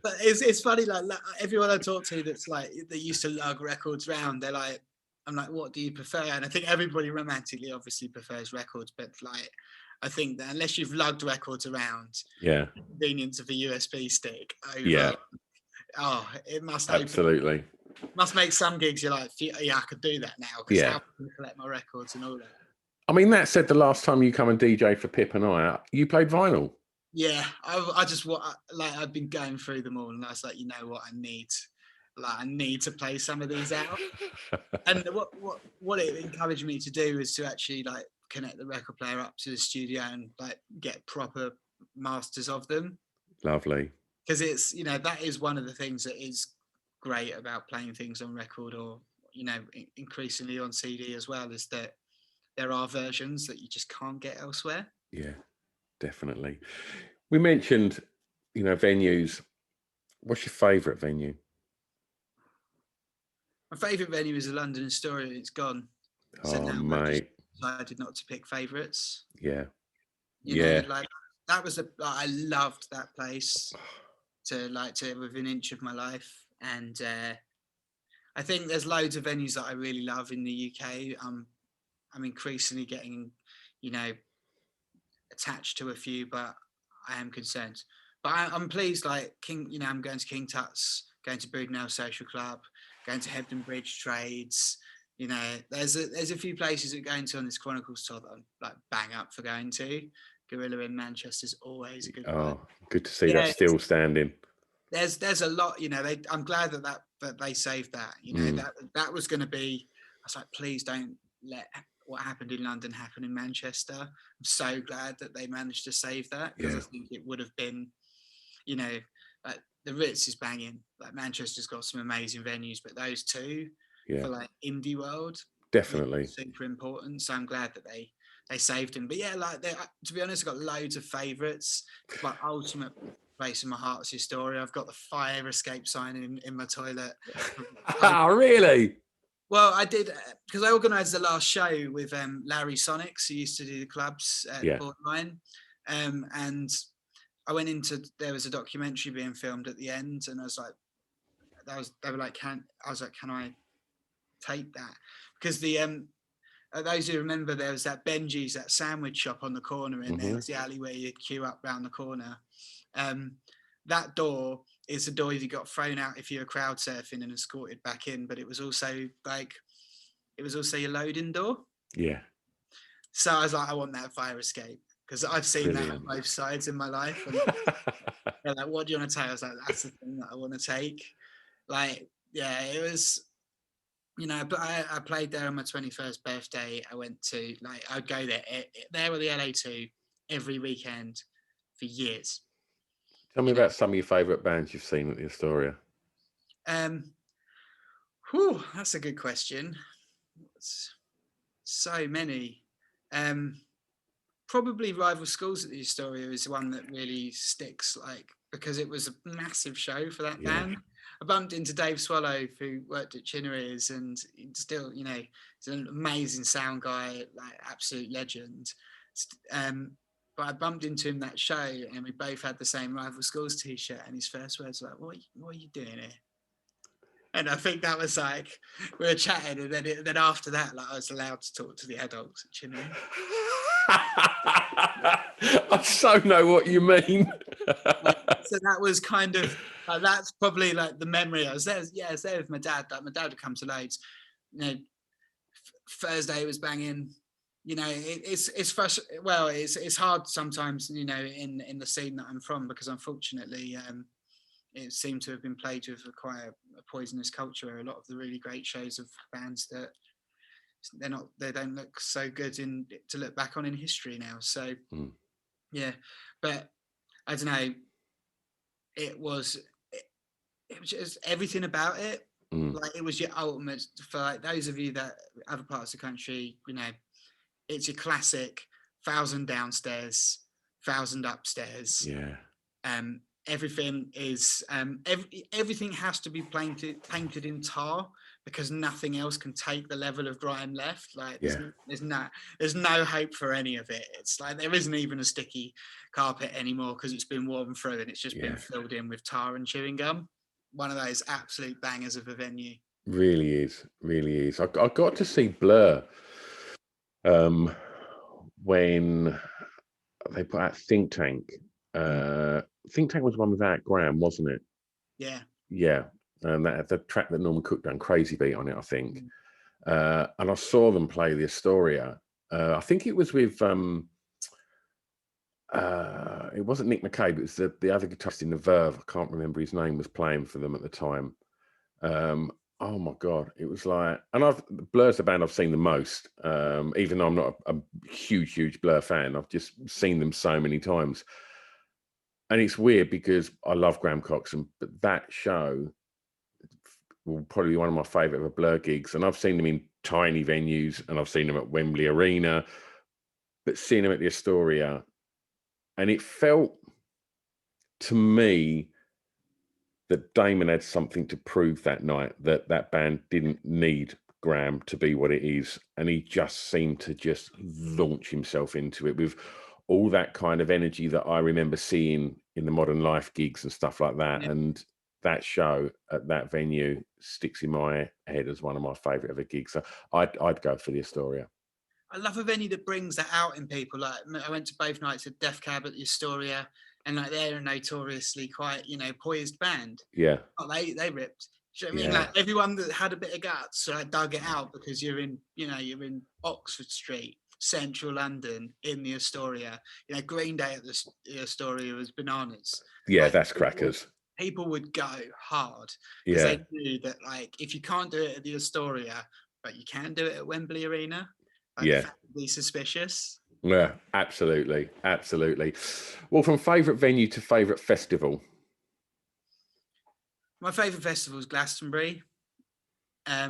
But it's funny, like everyone I talk to that's like they used to lug records round, they're like, I'm like, what do you prefer? And I think everybody romantically obviously prefers records, but like I think that unless you've lugged records around, Yeah. the convenience of a USB stick over, Yeah. It must Absolutely. must make some gigs you're like, yeah, I could do that now because Yeah. how can I collect my records and all that? I mean, that said, the last time you come and DJ for Pip and I, you played vinyl. Yeah, I just like I've been going through them all, and I was like, you know what, I need to play some of these out. And what it encouraged me to do is to actually like connect the record player up to the studio and like get proper masters of them, Lovely. because it's that is one of the things that is great about playing things on record, or increasingly on CD as well, is that there are versions that you just can't get elsewhere. Yeah, definitely. We mentioned, venues. What's your favourite venue? My favourite venue is the London Astoria. It's gone, so Oh, now I've just mate. decided not to pick favourites. Yeah. Yeah. Like that was I loved that place to within an inch of my life, and I think there's loads of venues that I really love in the UK. I'm increasingly getting, you know, attached to a few, but I am concerned. But I'm pleased. Like I'm going to King Tut's, going to Boudinell Social Club, going to Hebden Bridge Trades. There's a few places that going to on this Chronicles tour that I'm like bang up for going to. Gorilla in Manchester is always a good vibe. Oh, good to see that Yeah, still standing. there's a lot. I'm glad that they saved that. That was going to be. I was like, please don't let what happened in London happen in Manchester. I'm so glad that they managed to save that, because Yeah. I think it would have been, like the Ritz is banging. Like Manchester's got some amazing venues, but those two Yeah. for like indie world, Definitely. super important. So I'm glad that they saved him. But yeah, like to be honest, I've got loads of favourites. My ultimate place in my heart is Historia. I've got the fire escape sign in my toilet. Oh, really? Well, I did because I organised the last show with Larry Sonics, who used to do the clubs at Yeah. Borderline, and I went into, there was a documentary being filmed at the end, and I was like, they were like, can I take that? Because those who remember, there was that Benji's, that sandwich shop on the corner, and there was the alley where you'd queue up round the corner. That door is the door you got thrown out if you were crowd surfing and escorted back in, but it was also your loading door. Yeah. So I was like, I want that fire escape, because I've seen Brilliant. that on both sides in my life. And they're like, what do you want to take? I was like, that's the thing that I want to take. Like, yeah, it was, but I played there on my 21st birthday. I went to, like, I'd go there with the LA2 every weekend for years. Tell me about some of your favourite bands you've seen at the Astoria. That's a good question. So many. Probably Rival Schools at the Astoria is one that really sticks, like, because it was a massive show for that band. I bumped into Dave Swallow, who worked at Chinnery's, and still, he's an amazing sound guy, like absolute legend. But I bumped into him that show, and we both had the same Rival Schools t-shirt, and his first words were like, what are you doing here? And I think that was like, we were chatting, and then after that, like, I was allowed to talk to the adults at Chinley. I so know what you mean. So that was kind of, that's probably like the memory. I was there with my dad. Like, my dad would come to loads. You know, Thursday was banging. You know, it's well, it's hard sometimes. You know, in the scene that I'm from, because unfortunately, it seemed to have been plagued with quite a poisonous culture, where a lot of the really great shows of bands that they don't look so good to look back on in history now. So yeah, but I don't know. It was just everything about it. Like, it was your ultimate, for like those of you that other parts of the country, you know, it's your classic 1,000 downstairs, 1,000 upstairs. Yeah. Everything is everything has to be painted in tar, because nothing else can take the level of grime left. Like, there's no hope for any of it. It's like there isn't even a sticky carpet anymore, because it's been worn through and it's just been filled in with tar and chewing gum. One of those absolute bangers of a venue. Really is. I got to see Blur when they put out Think Tank. Think Tank was one without Graham, wasn't it? Yeah. Yeah. And that had the track that Norman Cook done, Crazy Beat, on it, I think. And I saw them play the Astoria. I think it was with it wasn't Nick McCabe, it was the other guitarist in the Verve. I can't remember his name, was playing for them at the time. Oh my God, it was like, and Blur's the band I've seen the most, even though I'm not a huge Blur fan. I've just seen them so many times. And it's weird because I love Graham Coxon, but that show will probably be one of my favourite of a Blur gigs. And I've seen them in tiny venues, and I've seen them at Wembley Arena, but seeing them at the Astoria, and it felt to me that Damon had something to prove that night, that band didn't need Graham to be what it is, and he just seemed to just launch himself into it with all that kind of energy that I remember seeing in the Modern Life gigs and stuff like that. And that show at that venue sticks in my head as one of my favourite ever gigs. So I'd go for the Astoria. I love a venue that brings that out in people. Like, I went to both nights at Def Cab at the Astoria, and like, they're a notoriously quite, you know, poised band. Yeah. Oh, they ripped. Do you know what I mean? Like, everyone that had a bit of guts, like, dug it out, because you're in Oxford Street, central London, in the Astoria. You know, Green Day at the Astoria was bananas. Yeah, like, that's crackers. People would go hard, because they knew that, like, if you can't do it at the Astoria, but you can do it at Wembley Arena, like, be suspicious. Yeah, absolutely. Well, from favourite venue to favourite festival. My favourite festival is Glastonbury. I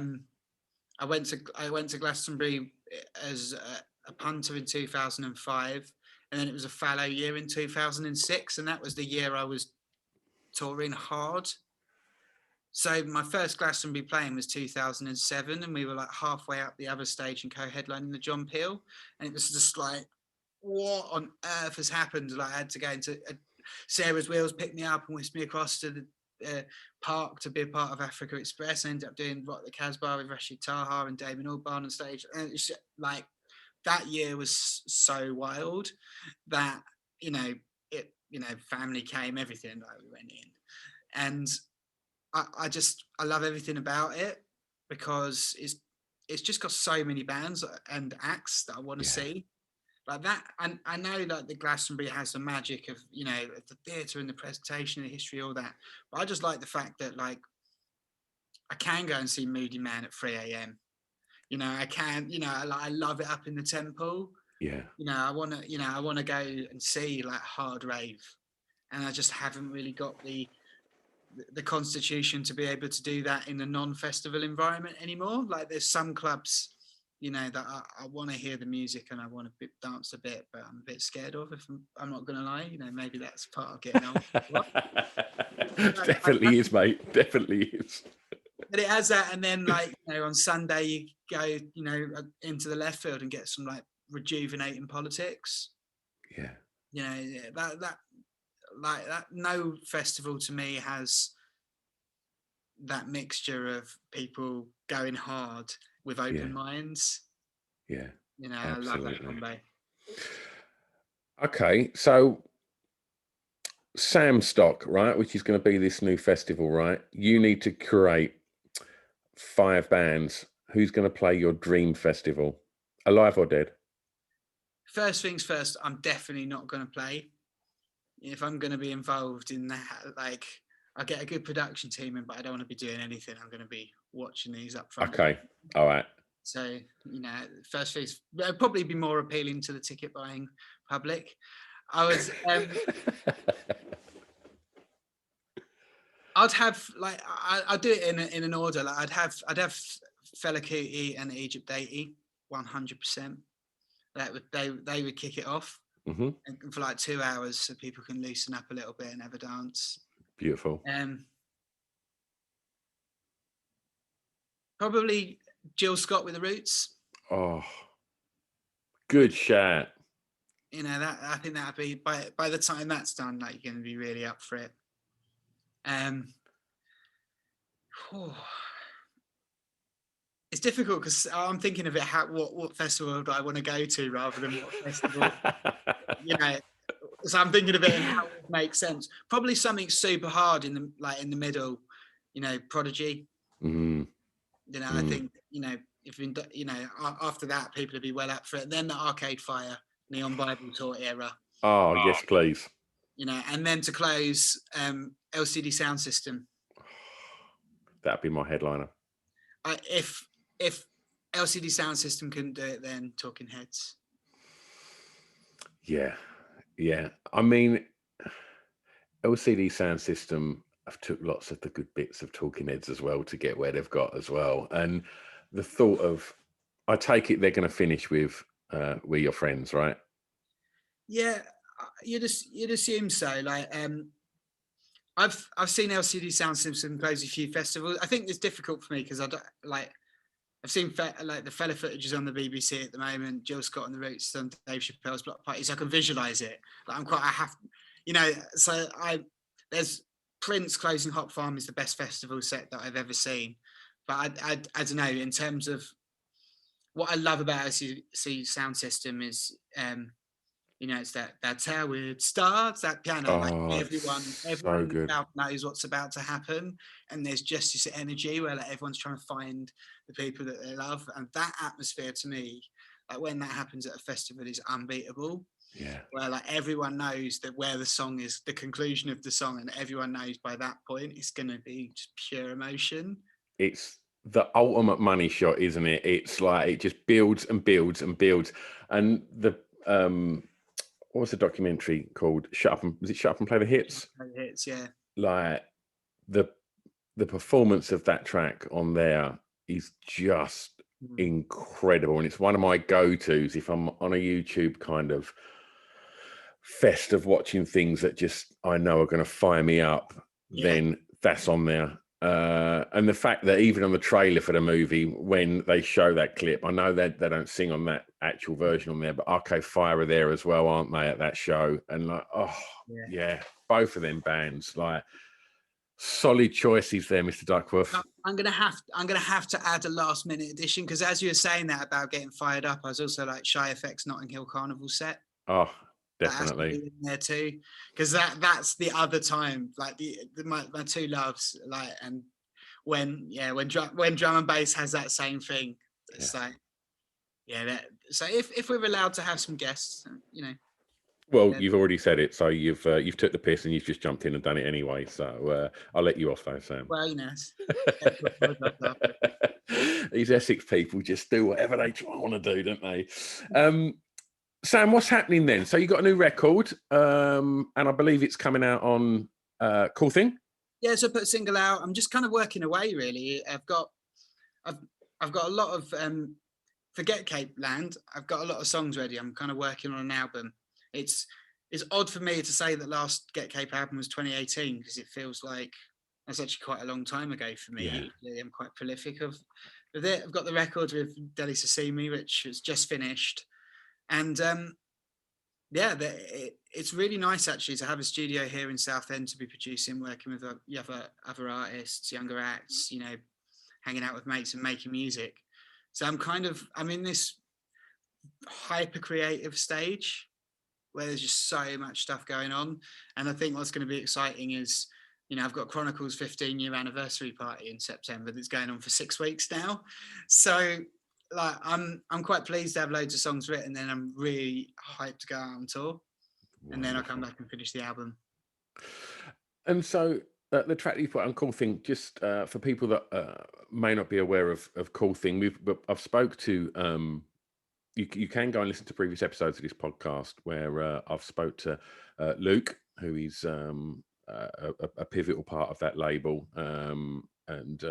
went to Glastonbury as a punter in 2005, and then it was a fallow year in 2006, and that was the year I was touring hard. So my first Glastonbury playing was 2007, and we were like halfway up the other stage and co-headlining the John Peel, and it was just like, what on earth has happened? Like, I had to go into Sarah's Wheels, pick me up and whisk me across to the park to be a part of Africa Express. I ended up doing Rock the Casbah with Rashid Taha and Damon Albarn on stage, and it's like, that year was so wild that, family came, everything, like, we went in, and I love everything about it, because it's just got so many bands and acts that I want to see. Like that, and I know that the Glastonbury has the magic of, the theatre and the presentation and the history, all that. But I just like the fact that, like, I can go and see Moody Man at 3 a.m. I can, I love it up in the Temple. Yeah. I want to go and see, like, hard rave, and I just haven't really got the constitution to be able to do that in a non-festival environment anymore. Like, there's some clubs, that I want to hear the music and I want to dance a bit, but I'm a bit scared of, if I'm not going to lie. Maybe that's part of getting old. Definitely is, mate. Definitely is. But it has that, and then, like, on Sunday you go, into the left field and get some, like, rejuvenating politics. Yeah. That no festival to me has that mixture of people going hard with open minds. Yeah, You know, I love that combo. Okay, so Samstock, right, which is going to be this new festival, right? You need to curate 5 bands. Who's going to play your dream festival, alive or dead? First things first, I'm definitely not going to play. If I'm going to be involved in that, like, I get a good production team in, but I don't want to be doing anything. I'm going to be watching these up front. Okay, all right. So, you know, first things, it'd probably be more appealing to the ticket buying public. I was, I'd have, like, I'd do it in an order. Like, I'd have Fela Kuti and Egypt Deity, 100%. They would kick it off for like 2 hours, so people can loosen up a little bit and have a dance. Beautiful. Probably Jill Scott with the Roots. Oh, good shout. You know, that I think that'd be, by the time that's done, like, you're going to be really up for it. It's difficult because I'm thinking of it. What festival do I want to go to rather than what festival? You know, so I'm thinking of it and how it makes sense. Probably something super hard in the middle. You know, Prodigy. You know, I think, you know, after that, people would be well up for it. Then the Arcade Fire, Neon Bible Tour era. Oh, yes, please. You know, and then to close, LCD Sound System. That'd be my headliner. If LCD Sound System couldn't do it, then Talking Heads. Yeah. I mean, LCD Sound System have took lots of the good bits of Talking Heads as well to get where they've got as well. And the thought of, I take it they're going to finish with We're Your Friends, right? Yeah, you'd assume so. Like, I've seen LCD Sound System close a few festivals. I think it's difficult for me because I don't like. I've seen like the Fella footages on the BBC at the moment. Jill Scott and the Roots on Dave Chappelle's Block Party, so I can visualize it. Like, I have, you know. So there's Prince closing Hop Farm is the best festival set that I've ever seen. But I don't know, in terms of what I love about LCD Sound System is, you know, it's that's how it starts. That piano, like, everyone in the crowd knows what's about to happen, and there's just this energy where, like, everyone's trying to find the people that they love, and that atmosphere, to me, like, when that happens at a festival, is unbeatable. Yeah. Where, like, everyone knows that where the song is, the conclusion of the song, and everyone knows by that point it's going to be just pure emotion. It's the ultimate money shot, isn't it? It's like it just builds and builds and builds, and the what was the documentary called? Shut Up and Play the Hits? Play the Hits, yeah. Like the performance of that track on there is just incredible, and it's one of my go-tos if I'm on a YouTube kind of fest of watching things that just I know are going to fire me up. Then that's on there. And the fact that even on the trailer for the movie, when they show that clip, I know that they don't sing on that actual version on there, but Arcade Fire are there as well, aren't they, at that show? And like, both of them bands, like, solid choices there, Mr. Duckworth. I'm gonna have to add a last minute addition, because as you were saying that about getting fired up, I was also like, Shy FX Notting Hill Carnival set. Oh, definitely in there too, because that's the other time, like my two loves, like, and when drum and bass has that same thing, it's like, so if we're allowed to have some guests, you know. Well, you've already said it, so you've took the piss and you've just jumped in and done it anyway. So I'll let you off, though, Sam. Well, you know, these Essex people just do whatever they want to do, don't they? Sam, what's happening then? So you got a new record, and I believe it's coming out on Cool Thing. Yeah, so I put a single out. I'm just kind of working away, really. I've got a lot of Forget Cape Land. I've got a lot of songs ready. I'm kind of working on an album. It's odd for me to say that last Get Cape album was 2018, because it feels like that's actually quite a long time ago for me. Yeah. I'm quite prolific with it. I've got the record with Deli Sasimi, which is just finished, and yeah, it's really nice actually to have a studio here in Southend to be producing, working with other artists, younger acts, you know, hanging out with mates and making music. So I'm in this hyper creative stage where there's just so much stuff going on. And I think what's going to be exciting is, you know, I've got Chronicles 15-year anniversary party in September that's going on for 6 weeks now. So like I'm quite pleased to have loads of songs written, and I'm really hyped to go out on tour. And then I'll come Wonderful. back and finish the album. And so the track you put on Cool Thing, just for people that may not be aware of Cool Thing, I've spoke to you can go and listen to previous episodes of this podcast where I've spoke to Luke, who is a pivotal part of that label, and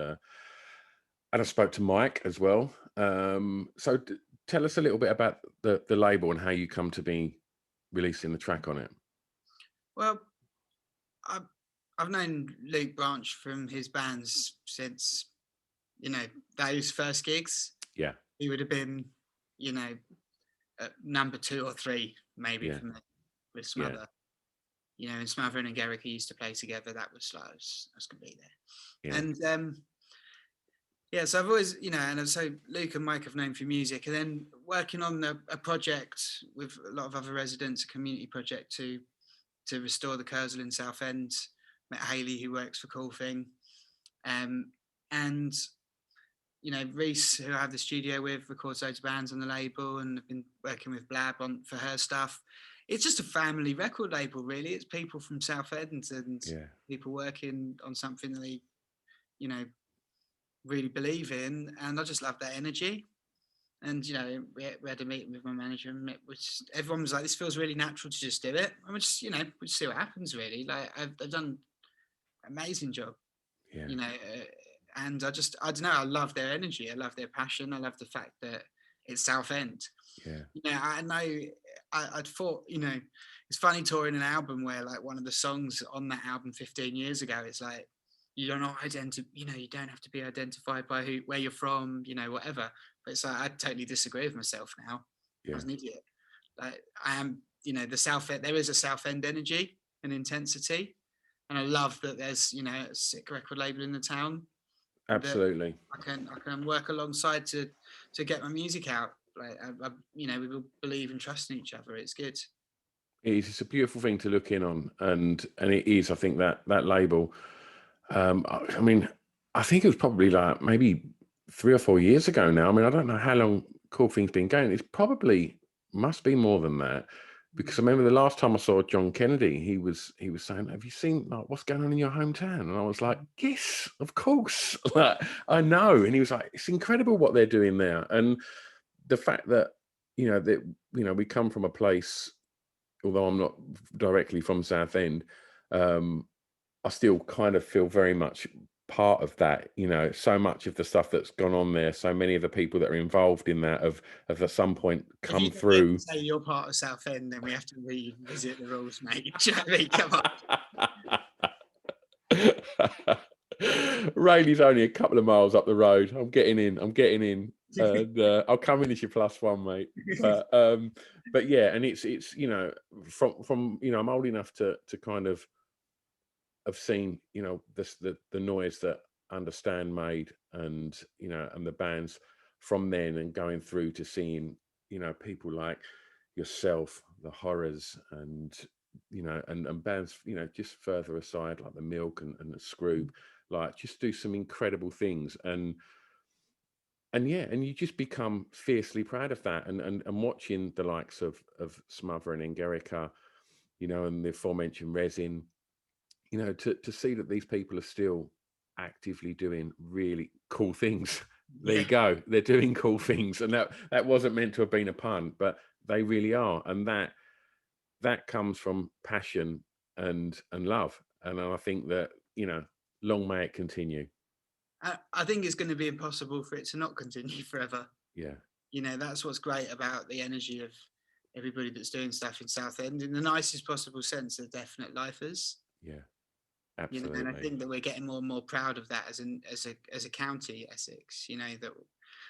I spoke to Mike as well. So tell us a little bit about the label and how you come to be releasing the track on it. Well, I've, I've known Luke Branch from his bands since, you know, those first gigs. Yeah, He would have been, you know, number 2 or 3 maybe yeah, from the, with yeah, Smother. You know, and Smother and Garrick used to play together. That was like, I was complete there. yeah, And yeah, so I've always, you know, and so Luke and Mike have known through music, and then working on a project with a lot of other residents, a community project to restore the Kersal in Southend. Met Hayley, who works for Cool Thing, and you know, Reese, who I have the studio with, records loads of bands on the label, and I've been working with Blab on for her stuff. It's just a family record label, really. It's people from Southend and yeah. people working on something that they, you know, really believe in, and I just love that energy. And you know, we had a meeting with my manager, and which everyone was like, "This feels really natural to just do it." And we just, you know, we just see what happens. Really, like I've done an amazing job, Yeah, you know, and I don't know, I love their energy, I love their passion, I love the fact that it's Southend. yeah, You know, I know I'd thought, you know, it's funny touring an album where like one of the songs on that album 15 years ago, it's like you don't you know, you don't have to be identified by where you're from, you know, whatever. But it's like I totally disagree with myself now. I yeah. was an idiot. Like I am, you know, the Southend, there is a Southend energy and intensity. And I love that there's, you know, a sick record label in the town that Absolutely. I can work alongside to get my music out. Like you know, we will believe and trust in each other. It's good. It is. It's a beautiful thing to look in on, and it is. I think that label. I mean, I think it was probably like maybe 3 or 4 years ago now. I mean, I don't know how long Cool Thing's been going. It's probably must be more than that, because I remember the last time I saw John Kennedy, he was saying, "Have you seen like what's going on in your hometown?" And I was like, "Yes, of course, like, I know." And he was like, "It's incredible what they're doing there," and the fact that we come from a place, although I'm not directly from Southend, um, I still kind of feel very much part of that. So much of the stuff that's gone on there, so many of the people that are involved in that have at some point If you come don't ever through. say you're part of Southend, then we have to revisit the rules, mate. Do you know what I mean? Come Rayleigh's only a couple of miles up the road. I'm getting in, and I'll come in as your +1, mate. But yeah, and it's from I'm old enough to kind of have seen the noise that Understand made, and and the bands from then, and going through to seeing people like yourself, the Horrors, and and bands just further aside, like the Milk and the Scroob, like just do some incredible things. And yeah, and you just become fiercely proud of that, and watching the likes of Smother and Engerica, and the aforementioned Resin, to see that these people are still actively doing really cool things. There Yeah, you go. They're doing cool things, and that wasn't meant to have been a pun, but they really are, and that comes from passion and love. And I think that long may it continue. I think it's going to be impossible for it to not continue forever. Yeah, You know, that's what's great about the energy of everybody that's doing stuff in Southend in the nicest possible sense. They're definite lifers. yeah, You know, and I absolutely. think that we're getting more and more proud of that as a county, Essex. You know, that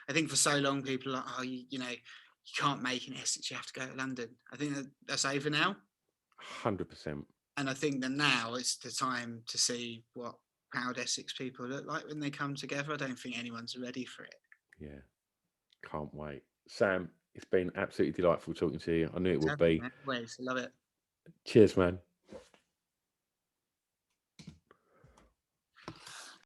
I think for so long people are like, oh, you know, you can't make in Essex. You have to go to London. I think that's over now. 100%. And I think that now is the time to see what proud Essex people look like when they come together. I don't think anyone's ready for it. Yeah, can't wait. Sam, it's been absolutely delightful talking to you. I knew it would be. Always love it. Cheers, man.